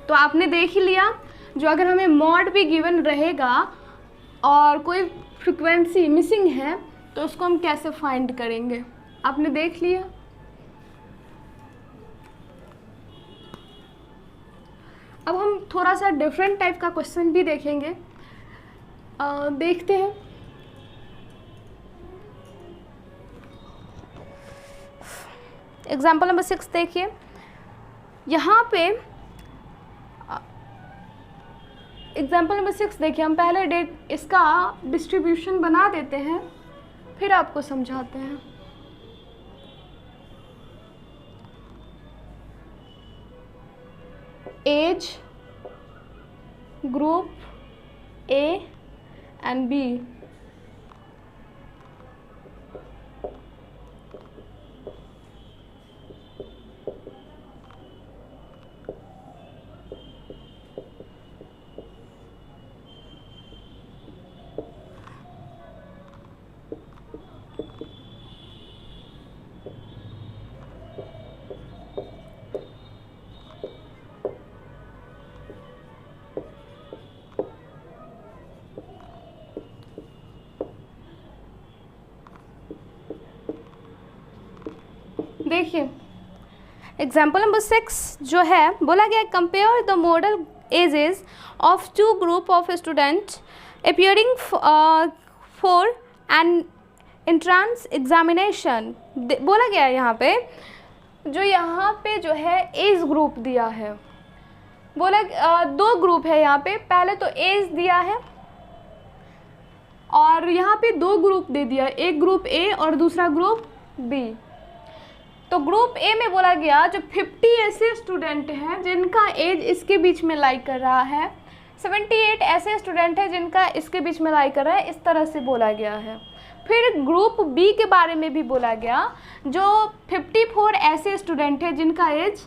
तो आपने देख ही लिया जो अगर हमें मॉड भी गिवन रहेगा और कोई फ्रीक्वेंसी मिसिंग है तो उसको हम कैसे फाइंड करेंगे, आपने देख लिया. अब हम थोड़ा सा डिफरेंट टाइप का क्वेश्चन भी देखेंगे. देखते हैं. एग्जाम्पल नंबर 6 देखिए, यहाँ पे एग्जाम्पल नंबर 6 देखिए, हम पहले डेट इसका डिस्ट्रीब्यूशन बना देते हैं, फिर आपको समझाते हैं। Age, group A and B, देखिए एग्जाम्पल नंबर 6 जो है, बोला गया compare the modal ages of two group of student appearing for an entrance examination. बोला गया है यहाँ पे, जो है एज ग्रुप दिया है, बोला दो ग्रुप है यहाँ पे, पहले तो एज दिया है और यहाँ पे दो ग्रुप दे दिया, एक ग्रुप ए और दूसरा ग्रुप बी। तो ग्रुप ए में बोला गया जो 50 ऐसे स्टूडेंट हैं जिनका एज इसके बीच में लाई कर रहा है, 78 ऐसे स्टूडेंट हैं जिनका इसके बीच में लाई कर रहा है, इस तरह से बोला गया है। फिर ग्रुप बी के बारे में भी बोला गया, जो 54 ऐसे स्टूडेंट हैं जिनका एज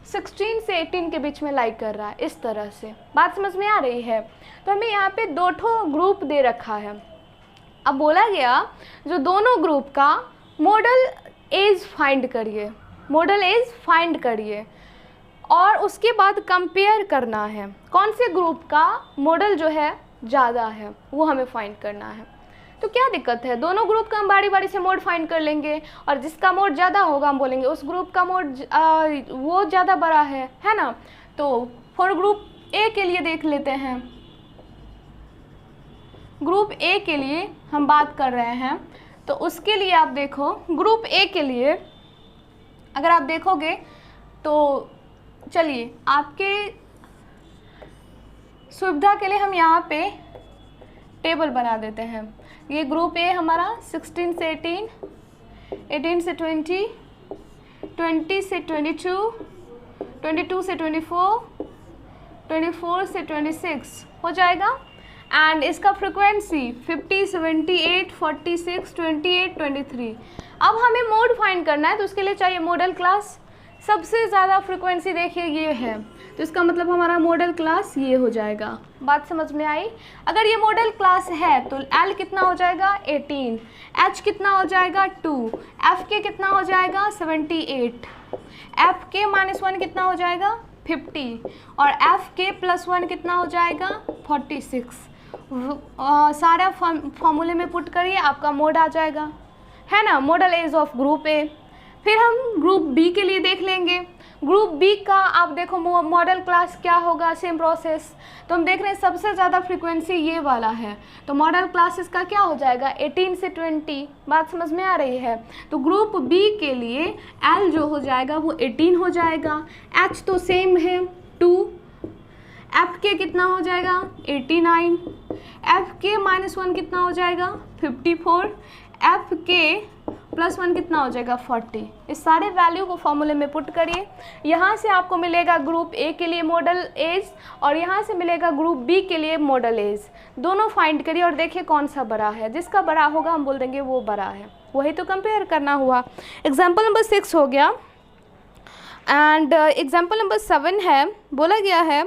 16 से 18 के बीच में लाई कर रहा है, इस तरह से। बात समझ में आ रही है? तो हमें यहाँ पे दो ठो ग्रुप दे रखा है। अब बोला गया जो दोनों ग्रुप का मॉडल एज फाइंड करिए, मॉडल एज फाइंड करिए और उसके बाद कंपेयर करना है कौन से ग्रुप का मॉडल जो है ज़्यादा है, वो हमें फाइंड करना है। तो क्या दिक्कत है, दोनों ग्रुप का हम बारी बारी से मोड फाइंड कर लेंगे और जिसका मोड ज़्यादा होगा हम बोलेंगे उस ग्रुप का मोड वो ज़्यादा बड़ा है ना। तो फॉर ग्रुप ए के लिए देख लेते हैं, ग्रुप ए के लिए हम बात कर रहे हैं। तो उसके लिए आप देखो, ग्रुप ए के लिए अगर आप देखोगे तो चलिए आपके सुविधा के लिए हम यहाँ पे टेबल बना देते हैं। ये ग्रुप ए हमारा 16 से 18, 18 से 20, 20 से 22, 22 से 24, 24 से 26 हो जाएगा। एंड इसका फ्रिक्वेंसी 50, 78, 46, 28, 23। अब हमें मोड फाइंड करना है तो उसके लिए चाहिए मॉडल क्लास। सबसे ज़्यादा फ्रिक्वेंसी देखिए ये है, तो इसका मतलब हमारा मॉडल क्लास ये हो जाएगा। बात समझ में आई? अगर ये मॉडल क्लास है तो L कितना हो जाएगा 18, H कितना हो जाएगा 2, F के कितना हो जाएगा 78, F के -1 कितना हो जाएगा 50 और F के +1 कितना हो जाएगा 46। सारा फॉर्मूले में पुट करिए, आपका मोड आ जाएगा, है ना, modal age of group A. फिर हम ग्रुप बी के लिए देख लेंगे। ग्रुप बी का आप देखो मॉडल क्लास क्या होगा, सेम प्रोसेस। तो हम देख रहे हैं सबसे ज़्यादा फ्रीक्वेंसी ये वाला है, तो मॉडल क्लासेस का क्या हो जाएगा 18 से 20। बात समझ में आ रही है? तो ग्रुप बी के लिए एल जो हो जाएगा वो 18 हो जाएगा, एच तो सेम है 2, एफ के कितना हो जाएगा 89, एफ के -1 कितना हो जाएगा 54, एफ के +1 कितना हो जाएगा 40। इस सारे वैल्यू को फॉर्मूले में पुट करिए। यहाँ से आपको मिलेगा ग्रुप ए के लिए मॉडल एज और यहाँ से मिलेगा ग्रुप बी के लिए मॉडल एज। दोनों फाइंड करिए और देखिए कौन सा बड़ा है। जिसका बड़ा होगा हम बोल देंगे वो बड़ा है, वही तो कंपेयर करना हुआ। एग्जाम्पल नंबर 6 हो गया एंड एग्जाम्पल नंबर 7 है, बोला गया है,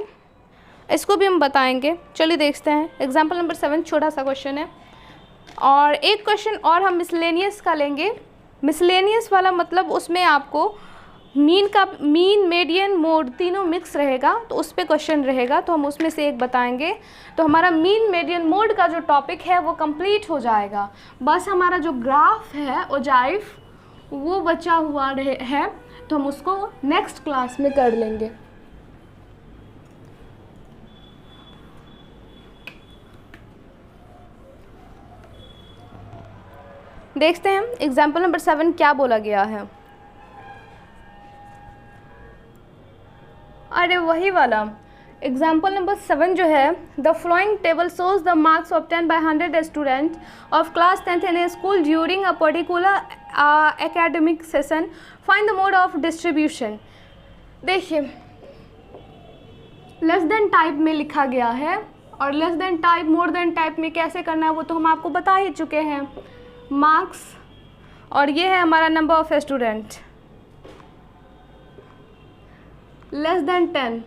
इसको भी हम बताएंगे। चलिए देखते हैं। एग्जाम्पल नंबर 7 छोटा सा क्वेश्चन है और एक क्वेश्चन और हम मिसलेनियस का लेंगे। मिसलेनियस वाला मतलब उसमें आपको मीन मीडियन मोड तीनों मिक्स रहेगा, तो उस पर क्वेश्चन रहेगा, तो हम उसमें से एक बताएंगे। तो हमारा मीन मीडियन मोड का जो टॉपिक है वो कंप्लीट हो जाएगा। बस हमारा जो ग्राफ है ओजाइफ वो बचा हुआ है, तो हम उसको नेक्स्ट क्लास में कर लेंगे। देखते हैं एग्जाम्पल नंबर 7 क्या बोला गया है। अरे वही वाला एग्जाम्पल नंबर 7 जो है, the following table shows the marks obtain bye 100 student of class 10th in A school during a particular academic session, find the mode of distribution. देखिए लेस देन टाइप में लिखा गया है और less than type more than type में कैसे करना है वो तो हम आपको बता ही चुके हैं। मार्क्स और ये है हमारा number of student, less than 10,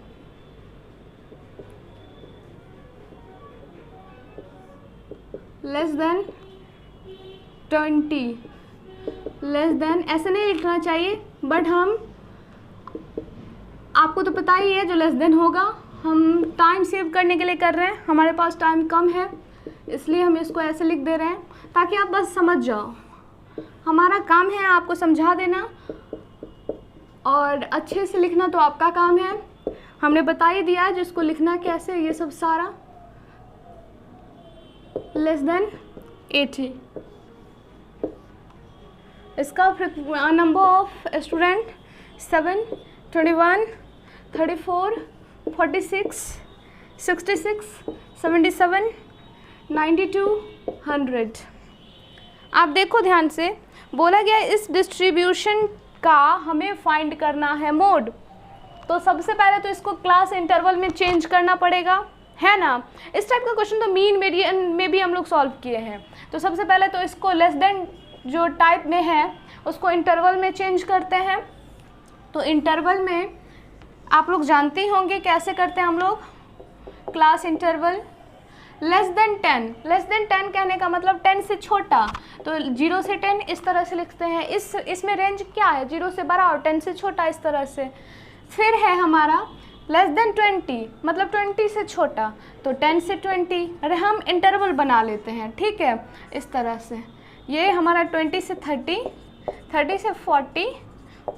less than 20, less than, ऐसे नहीं लिखना चाहिए बट हम आपको तो पता ही है जो लेस देन होगा, हम टाइम सेव करने के लिए कर रहे हैं, हमारे पास टाइम कम है इसलिए हम इसको ऐसे लिख दे रहे हैं ताकि आप बस समझ जाओ। हमारा काम है आपको समझा देना और अच्छे से लिखना तो आपका काम है। हमने बता ही दिया है जिसको लिखना कैसे, ये सब सारा। लेस देन 80, इसका नंबर ऑफ स्टूडेंट 7, 21, 34, 46, 66, 77, 92, 100। आप देखो ध्यान से, बोला गया इस डिस्ट्रीब्यूशन का हमें फाइंड करना है मोड। तो सबसे पहले तो इसको क्लास इंटरवल में चेंज करना पड़ेगा, है ना। इस टाइप का क्वेश्चन तो मीन मेडियन में भी हम लोग सॉल्व किए हैं। तो सबसे पहले तो इसको लेस देन जो टाइप में है उसको इंटरवल में चेंज करते हैं। तो इंटरवल में आप लोग जानते ही होंगे कैसे करते हैं हम लोग, class interval less than 10। Less than 10 कहने का मतलब 10 से छोटा, तो 0 से 10 इस तरह से लिखते हैं। इसमें रेंज क्या है, 0 से बड़ा और 10 से छोटा, इस तरह से। फिर है हमारा लेस देन 20 मतलब 20 से छोटा, तो 10 से 20। अरे हम इंटरवल बना लेते हैं, ठीक है, इस तरह से। ये हमारा 20 से 30, 30 से 40,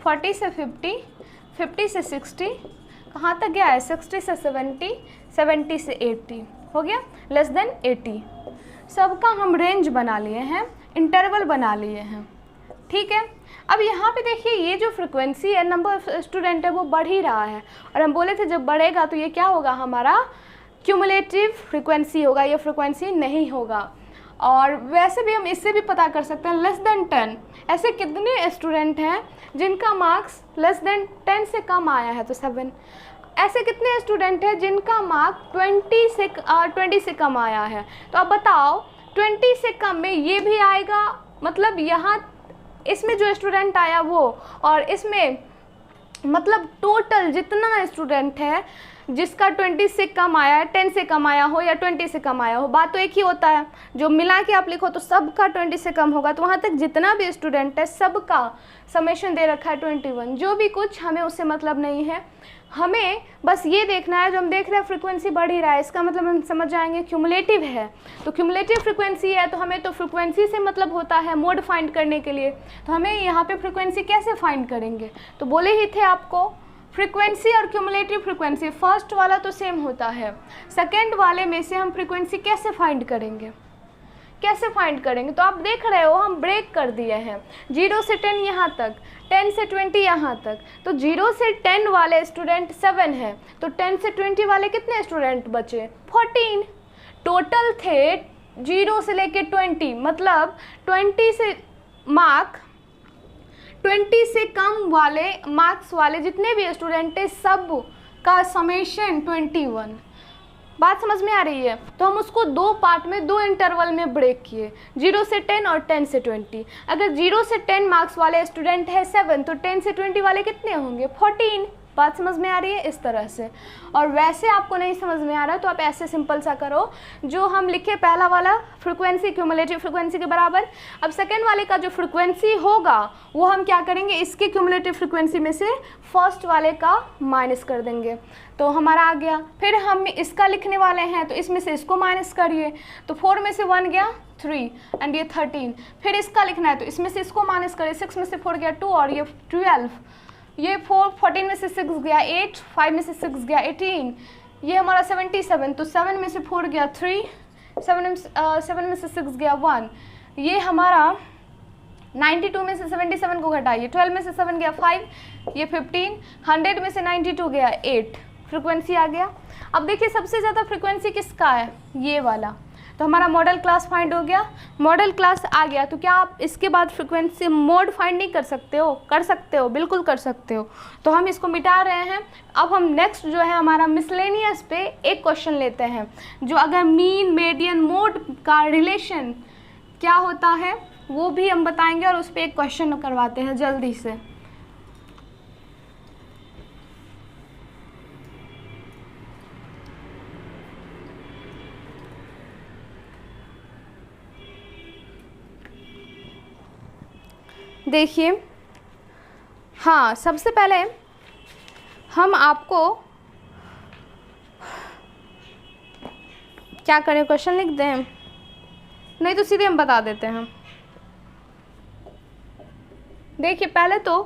40 से 50, 50 से 60, कहाँ तक गया है, 60 से 70, 70 से 80 हो गया, लेस देन 80। सबका हम रेंज बना लिए हैं, इंटरवल बना लिए हैं, ठीक है। अब यहाँ पे देखिए ये जो फ्रिक्वेंसी है, नंबर ऑफ स्टूडेंट है, वो बढ़ ही रहा है। और हम बोले थे जब बढ़ेगा तो ये क्या होगा, हमारा क्यूमुलेटिव फ्रिक्वेंसी होगा, ये फ्रिक्वेंसी नहीं होगा। और वैसे भी हम इससे भी पता कर सकते हैं, लेस देन 10 ऐसे कितने स्टूडेंट हैं जिनका मार्क्स लेस देन 10 से कम आया है, तो 7। ऐसे कितने स्टूडेंट हैं जिनका मार्क 20 से कम आया है, तो अब बताओ 20 से कम में ये भी आएगा, मतलब यहाँ इसमें जो स्टूडेंट आया वो, और इसमें मतलब टोटल जितना स्टूडेंट है जिसका 20 से कम आया है, 10 से कम आया हो या 20 से कम आया हो, बात तो एक ही होता है। जो मिला के आप लिखो तो सबका 20 से कम होगा, तो वहाँ तक जितना भी स्टूडेंट है सबका समेशन दे रखा है 21। जो भी कुछ, हमें उससे मतलब नहीं है, हमें बस ये देखना है, जो हम देख रहे हैं फ्रिक्वेंसी बढ़ ही रहा है, इसका मतलब हम समझ जाएंगे क्यूमुलेटिव है। तो क्यूमुलेटिव फ्रिक्वेंसी है तो हमें तो फ्रिक्वेंसी से मतलब होता है मोड फाइंड करने के लिए। तो हमें यहाँ पे फ्रिक्वेंसी कैसे फाइंड करेंगे, तो बोले ही थे आपको फ्रिक्वेंसी और क्यूमुलेटिव फ्रिक्वेंसी फर्स्ट वाला तो सेम होता है, सेकेंड वाले में से हम फ्रिक्वेंसी कैसे फाइंड करेंगे, कैसे फाइंड करेंगे। तो आप देख रहे हो हम ब्रेक कर दिए हैं, 0 से 10 यहाँ तक, 10 से 20 यहाँ तक। तो 0 से 10 वाले स्टूडेंट 7 हैं, तो 10 से 20 वाले कितने स्टूडेंट बचे, 14। टोटल थे 0 से लेके 20, मतलब 20 से मार्क 20 से कम वाले मार्क्स वाले जितने भी स्टूडेंट थे सब का समेशन 21। बात समझ में आ रही है। तो हम उसको दो पार्ट में, दो इंटरवल में ब्रेक किए, 0 से 10 और 10 से 20। अगर 0 से 10 मार्क्स वाले स्टूडेंट है 7, तो 10 से 20 वाले कितने होंगे, 14। बात समझ में आ रही है, इस तरह से। और वैसे आपको नहीं समझ में आ रहा तो आप ऐसे सिंपल सा करो, जो हम लिखे पहला वाला फ्रिक्वेंसी क्यूमुलेटिव फ्रिक्वेंसी के बराबर। अब सेकेंड वाले का जो फ्रिक्वेंसी होगा वो हम क्या करेंगे, इसके क्यूमुलेटिव फ्रिक्वेंसी में से फर्स्ट वाले का माइनस कर देंगे, तो हमारा आ गया। फिर हम इसका लिखने वाले हैं तो इसमें से इसको माइनस करिए, तो 4 में से 1 गया 3 एंड ये 13। फिर इसका लिखना है तो इसमें से इसको माइनस करिए, 6 में से 4 गया 2 और ये 12, ये 14 में से 6 गया 8, 5 में से 6 गया 18, ये हमारा 77, तो 7 में से 4 गया 3, 7 में से 6 गया 1, ये हमारा 92 में से 77 को घटाइए, 12 में से 7 गया 5, ये 15, 100 में से 92 गया 8, फ्रिक्वेंसी आ गया। अब देखिए सबसे ज़्यादा फ्रिक्वेंसी किसका है, ये वाला, तो हमारा मॉडल क्लास फाइंड हो गया। मॉडल क्लास आ गया तो क्या आप इसके बाद फ्रिक्वेंसी मोड फाइंड नहीं कर सकते हो? कर सकते हो, बिल्कुल कर सकते हो। तो हम इसको मिटा रहे हैं। अब हम नेक्स्ट जो है हमारा मिसलेनियस पे एक क्वेश्चन लेते हैं, जो अगर मीन मीडियन मोड का रिलेशन क्या होता है वो भी हम बताएंगे, और उस पर एक क्वेश्चन करवाते हैं जल्दी से। देखिए, हाँ, सबसे पहले हम आपको क्या करें, क्वेश्चन लिख दें? नहीं तो सीधे हम बता देते हैं। देखिए पहले तो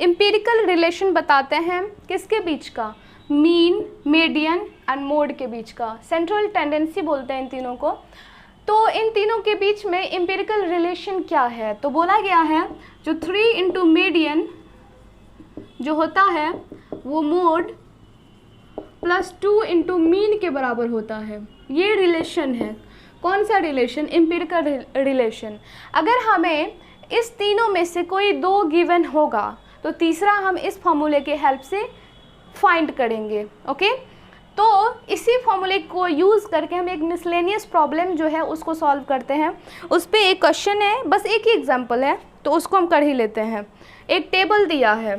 एम्पिरिकल रिलेशन बताते हैं किसके बीच का, मीन, मीडियन एंड मोड के बीच का। सेंट्रल टेंडेंसी बोलते हैं इन तीनों को। तो इन तीनों के बीच में एम्पिरिकल रिलेशन क्या है, तो बोला गया है जो 3 इंटू मीडियन जो होता है वो मोड प्लस 2 इंटू मीन के बराबर होता है। ये रिलेशन है। कौन सा रिलेशन? Empirical relation. अगर हमें इस तीनों में से कोई 2 गिवन होगा तो तीसरा हम इस फॉर्मूले के हेल्प से फाइंड करेंगे। ओके, तो इसी फॉर्मूले को यूज़ करके हम एक मिसलेनियस प्रॉब्लम जो है उसको सॉल्व करते हैं। उस पर एक क्वेश्चन है, बस एक ही एग्जांपल है तो उसको हम कर ही लेते हैं। एक टेबल दिया है,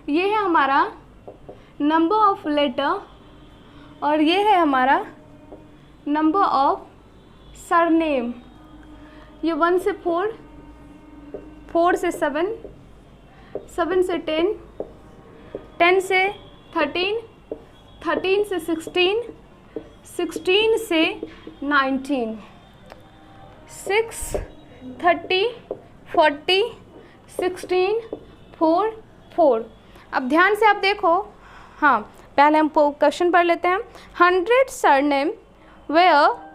ये है हमारा नंबर ऑफ लेटर और ये है हमारा नंबर ऑफ सरनेम। ये 1 से 4, 4 से 7, 7 से 10, 10 से 13, 13 से 16, 16 से 19, 6, 30, 40, 16, 4, 4। अब ध्यान से आप देखो, हाँ पहले हम क्वेश्चन पढ़ लेते हैं। 100 surname were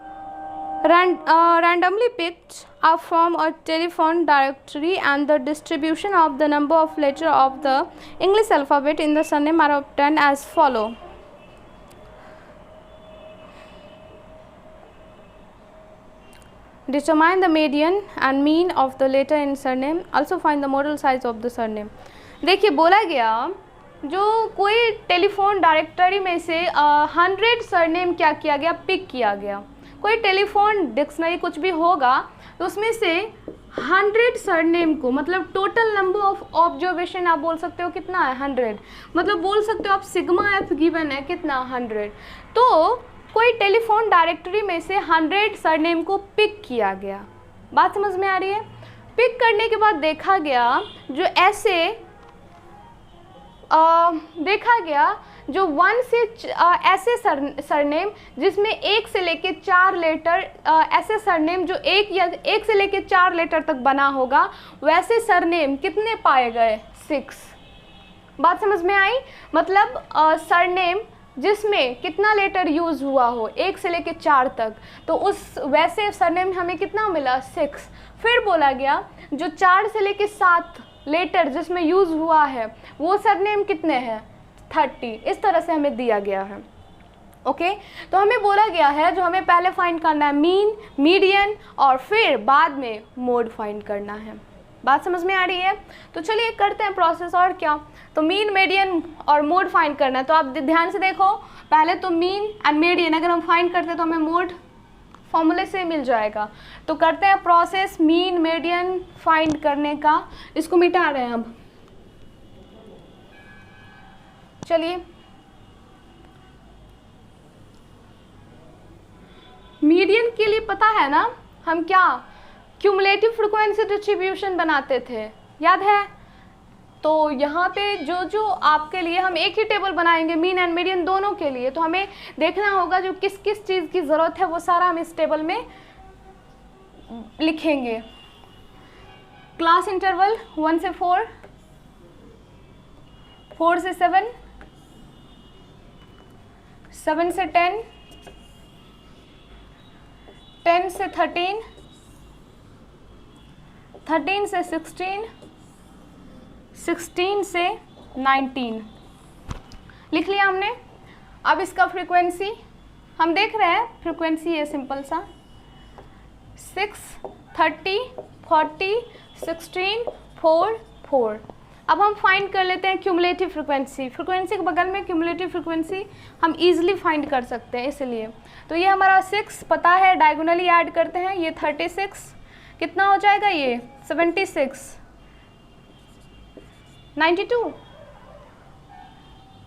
randomly picked up from a telephone directory, and the distribution of the number of letters of the English alphabet in the surname are obtained as follow. Determine the median and mean of the letter in surname. Also find the model size of the surname. देखिए बोला गया जो कोई telephone directory में से 100 surname क्या किया गया, पिक किया गया। कोई टेलीफोन डिक्शनरी कुछ भी होगा तो उसमें से 100 सरनेम को, मतलब टोटल नंबर ऑफ ऑब्जर्वेशन आप बोल सकते हो कितना है, 100। मतलब बोल सकते हो आप सिग्मा एफ गिवन है कितना, 100। तो कोई टेलीफोन डायरेक्टरी में से 100 सरनेम को पिक किया गया। बात समझ में आ रही है? पिक करने के बाद देखा गया जो ऐसे देखा गया जो 1 से ऐसे सरनेम जिसमें 1 से लेके 4 लेटर, ऐसे सरनेम जो 1 से लेके 4 लेटर तक बना होगा, वैसे सरनेम कितने पाए गए, 6। बात समझ में आई? मतलब सरनेम जिसमें कितना लेटर यूज़ हुआ हो 1 से लेके 4 तक, तो उस वैसे सरनेम हमें कितना मिला, 6। फिर बोला गया जो 4 से लेके 7 लेटर जिसमें यूज़ हुआ है वो सरनेम कितने हैं, 30। इस तरह से हमें दिया गया है। ओके, तो हमें बोला गया है जो हमें पहले फाइंड करना है मीन, मीडियन और फिर बाद में मोड फाइंड करना है। बात समझ में आ रही है? तो चलिए करते हैं प्रोसेस। और क्या, तो मीन, मीडियन और मोड फाइंड करना है। तो आप ध्यान से देखो, पहले तो मीन एंड मीडियन अगर हम फाइंड करते हैं तो हमें मोड फॉर्मूले से मिल जाएगा। तो करते हैं प्रोसेस मीन मीडियन फाइंड करने का। इसको मिटा रहे हैं अब। चलिए, मीडियन के लिए पता है ना हम क्या क्यूमुलेटिव फ्रीक्वेंसी डिस्ट्रीब्यूशन बनाते थे, याद है? तो यहाँ पे जो जो आपके लिए हम एक ही टेबल बनाएंगे मीन एंड मीडियन दोनों के लिए, तो हमें देखना होगा जो किस किस चीज़ की ज़रूरत है वो सारा हम इस टेबल में लिखेंगे। क्लास इंटरवल 1 से 4, 4 से 7, 7 से 10, 10 से 13, 13 से 16, 16 से 19 लिख लिया हमने। अब इसका फ्रीक्वेंसी हम देख रहे हैं, फ्रीक्वेंसी है सिंपल सा 6, 30, 40, 16, 4, 4। अब हम फाइंड कर लेते हैं क्यूमुलेटिव फ्रीक्वेंसी। फ्रीक्वेंसी के बगल में क्यूमुलेटिव फ्रीक्वेंसी हम इजीली फाइंड कर सकते हैं, इसलिए तो ये हमारा 6 पता है, डायगोनली ऐड करते हैं, ये 36 कितना हो जाएगा, ये 76, 92,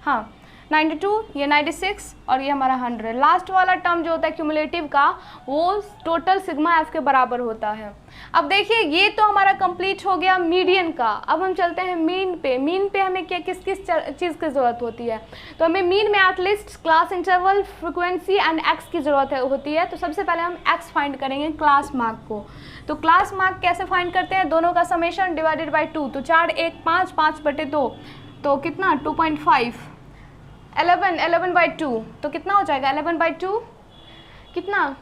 हाँ 92, ये 96 और ये हमारा 100। लास्ट वाला टर्म जो होता है क्यूमुलेटिव का वो टोटल सिग्मा एफ के बराबर होता है। अब देखिए ये तो हमारा कंप्लीट हो गया मीडियन का। अब हम चलते हैं मीन पे। मीन पे हमें क्या किस किस चीज़ की ज़रूरत होती है, तो हमें मीन में at least class interval, frequency and x की ज़रूरत होती है। तो सबसे पहले हम एक्स फाइंड करेंगे, क्लास मार्क को। तो क्लास मार्क कैसे फाइंड करते हैं, दोनों का समेशन डिवाइडेड बाई 2, तो 4 1 5, 5/2 तो कितना 2.5, 11/2 तो कितना हो जाएगा 11/2 कितना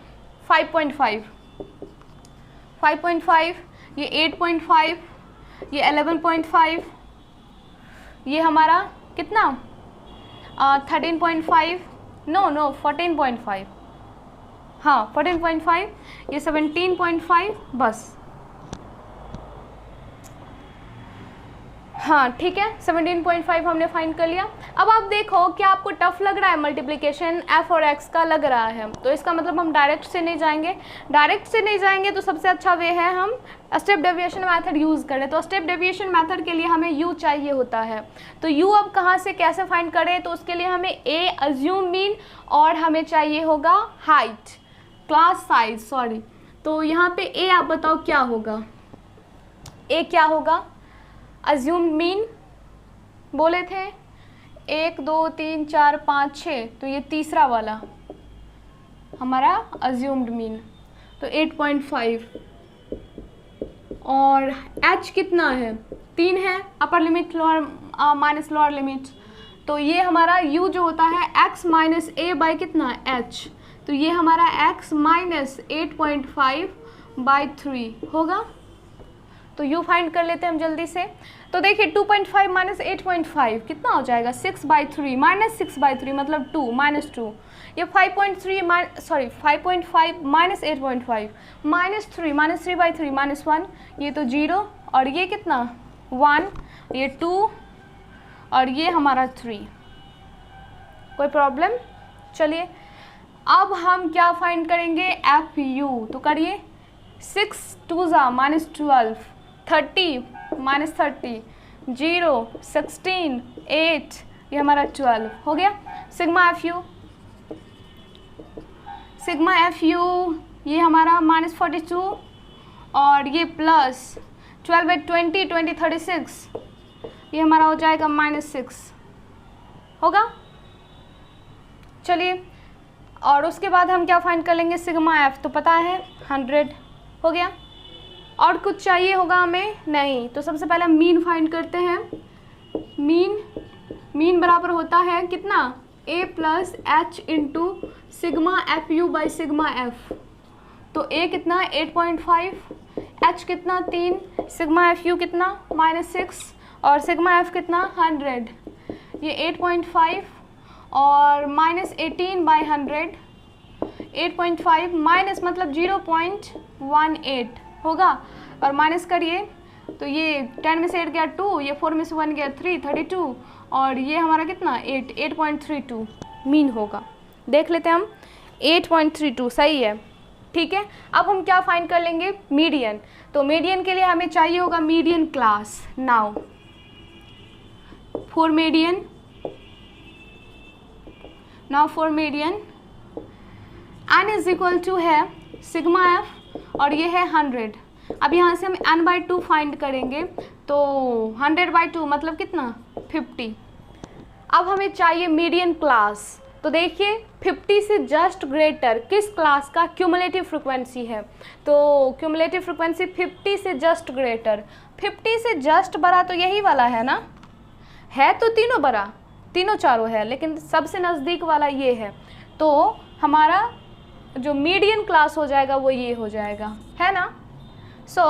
5.5, 5.5, ये 8.5, ये 11.5, ये हमारा कितना 13.5, नो 14.5, हाँ 14.5, ये 17.5 बस, हाँ ठीक है 17.5 हमने फाइंड कर लिया। अब आप देखो क्या आपको टफ लग रहा है मल्टीप्लिकेशन एफ और एक्स का, लग रहा है तो इसका मतलब हम डायरेक्ट से नहीं जाएंगे, तो सबसे अच्छा वे है हम स्टेप डेविएशन मेथड यूज़ करें। तो स्टेप डेविएशन मेथड के लिए हमें यू चाहिए होता है, तो यू अब कहाँ से कैसे फाइंड करें, तो उसके लिए हमें ए अज्यूम मीन और हमें चाहिए होगा हाइट, क्लास साइज सॉरी। तो यहाँ पे ए आप बताओ क्या होगा, ए क्या होगा, अज्यूम्ड मीन बोले थे 1 2 3 4 5 6, तो ये तीसरा वाला हमारा अज्यूम्ड मीन तो 8.5 और h कितना है 3 है, upper limit lower minus lower limit, तो ये हमारा u जो होता है x माइनस a बाई कितना h, तो ये हमारा x माइनस 8.5/3 होगा। तो u फाइंड कर लेते हैं हम जल्दी से। तो देखिए 2.5 माइनस 8.5 कितना हो जाएगा 6/3 माइनस 6/3 मतलब 2 माइनस 2, ये 5.3 sorry 5.5 minus 8.5 minus 3 minus 3/3 minus 1, ये तो 0 और ये कितना 1, ये 2 और ये हमारा 3। कोई प्रॉब्लम, चलिए अब हम क्या फाइंड करेंगे एफ यू, तो करिए 6 2 माइनस 12, 30 माइनस 30, 0 16 8, ये हमारा 12 हो गया। सिग्मा एफ यू ये हमारा माइनस 42 और ये प्लस 12/20 20 36, ये हमारा हो जाएगा -6 होगा। चलिए और उसके बाद हम क्या फाइंड कर लेंगे सिग्मा एफ, तो पता है 100 हो गया। और कुछ चाहिए होगा हमें नहीं, तो सबसे पहले हम मीन फाइंड करते हैं। मीन बराबर होता है कितना a plus H into sigma F you by sigma F, तो a कितना 8.5, h कितना 3, सिग्मा एफ यू कितना -6 और सिग्मा एफ कितना 100, ये 8.5 और -18/100, 8.5 माइनस मतलब 0.18 होगा और माइनस करिए तो ये 10 में से 8 गया 2, ये 4 में से 1 गया 3 32 और ये हमारा कितना 8.32 मीन होगा। देख लेते हैं हम 8.32 सही है, ठीक है। अब हम क्या फाइंड कर लेंगे मीडियन, तो मीडियन के लिए हमें चाहिए होगा median class. Now for median n is equal to है सिग्मा एफ और ये है 100। अब यहाँ से हम n/2 फाइंड करेंगे, तो 100/2 मतलब कितना 50। अब हमें चाहिए मीडियन क्लास, तो देखिए 50 से जस्ट ग्रेटर किस क्लास का क्यूमुलेटिव फ्रिक्वेंसी है, तो क्यूमुलेटिव फ्रिक्वेंसी 50 से जस्ट ग्रेटर, 50 से जस्ट बड़ा तो यही वाला है ना, है तो तीनों बड़ा, तीनों चारों है लेकिन सबसे नज़दीक वाला ये है। तो हमारा जो मीडियन क्लास हो जाएगा वो ये हो जाएगा, है ना। So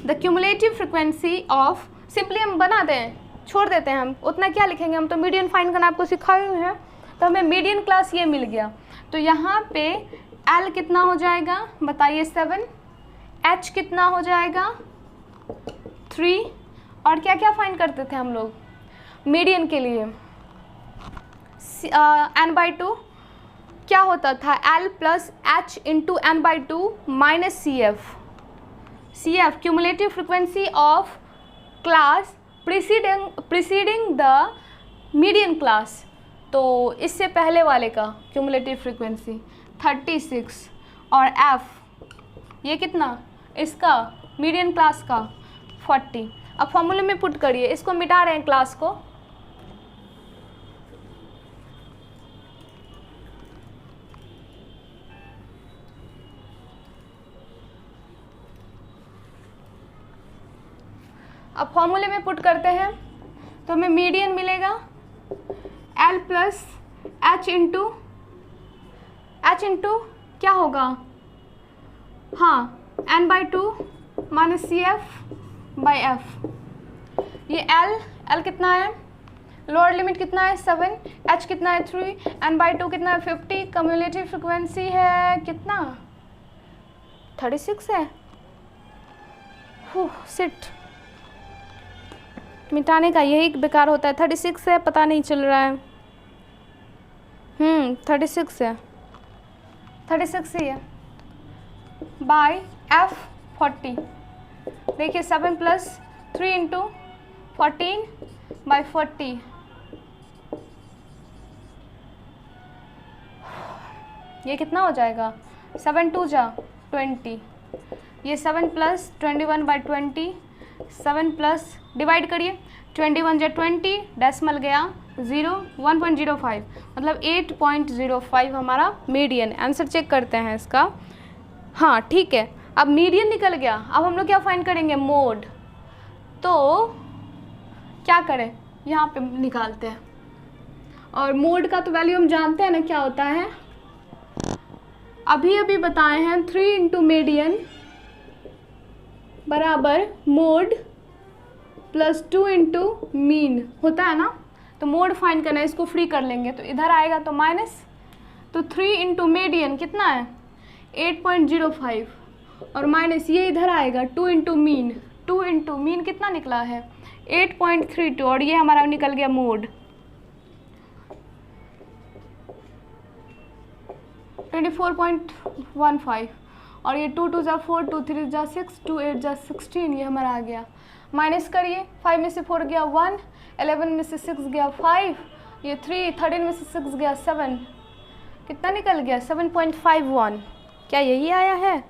the cumulative frequency of, simply हम बना दें, छोड़ देते हैं, हम उतना क्या लिखेंगे, हम तो मीडियन फाइंड करना आपको सिखाए हुए हैं, तो हमें मीडियन क्लास ये मिल गया। तो यहाँ पे L कितना हो जाएगा बताइए 7, H कितना हो जाएगा 3, और क्या क्या फाइंड करते थे हम लोग मीडियन के लिए, n/2 क्या होता था, L plus H into n/2 minus CF cumulative frequency of class preceding the median class. तो इससे पहले वाले का क्यूमुलेटिव फ्रिक्वेंसी 36 और F ये कितना, इसका मीडियन क्लास का 40। अब फॉर्मूले में पुट करिए, इसको मिटा रहे हैं क्लास को, अब फॉर्मूले में पुट करते हैं तो हमें मीडियन मिलेगा L प्लस H इंटू क्या होगा, हाँ n/2 माइनस CF/F। ये L कितना है, लोअर लिमिट कितना है 7, H कितना है 3, n/2 कितना है 50, क्यूमुलेटिव फ्रिक्वेंसी है कितना 36 है। सिट, मिटाने का यही बेकार होता है, 36 है, पता नहीं चल रहा है। 36 है, 36 ही है, बाय F 40। देखिए 7 प्लस 3 इंटू 14/40, ये कितना हो जाएगा 7 2 जा 20, ये 7 प्लस 21/20, 7 प्लस डिवाइड करिए 21 जा 20, डेसिमल गया 0, 1.05 मतलब 8.05 हमारा मीडियन। आंसर चेक करते हैं इसका, हाँ ठीक है। अब मीडियन निकल गया, अब हम लोग क्या फाइंड करेंगे, मोड। तो क्या करें, यहाँ पे निकालते हैं, और मोड का तो वैल्यू हम जानते हैं ना क्या होता है, अभी बताए हैं 3 इंटू मीडियन बराबर मोड प्लस 2 इंटू मीन होता है ना। तो मोड फाइंड करना है, इसको फ्री कर लेंगे तो इधर आएगा तो माइनस, तो 3 इंटू मीडियन कितना है 8.05 और माइनस ये इधर आएगा 2 इंटू मीन कितना निकला है 8.32 और ये हमारा निकल गया मोड 24.15 और ये 2 2 जा 4, 2 3 जा 6, 2 8 जा 16, ये हमारा आ गया। माइनस करिए, 5 में से 4 गया 1, 11 में से 6 गया 5, ये 3, 13 में से 6 गया 7, कितना निकल गया 7.51। क्या यही आया है,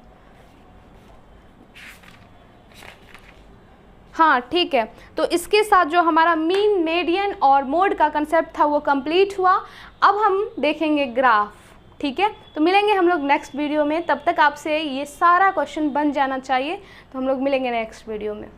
हाँ ठीक है। तो इसके साथ जो हमारा मीन, मीडियन और मोड का कंसेप्ट था वो कंप्लीट हुआ। अब हम देखेंगे ग्राफ, ठीक है। तो मिलेंगे हम लोग नेक्स्ट वीडियो में, तब तक आपसे ये सारा क्वेश्चन बन जाना चाहिए। तो हम लोग मिलेंगे नेक्स्ट वीडियो में।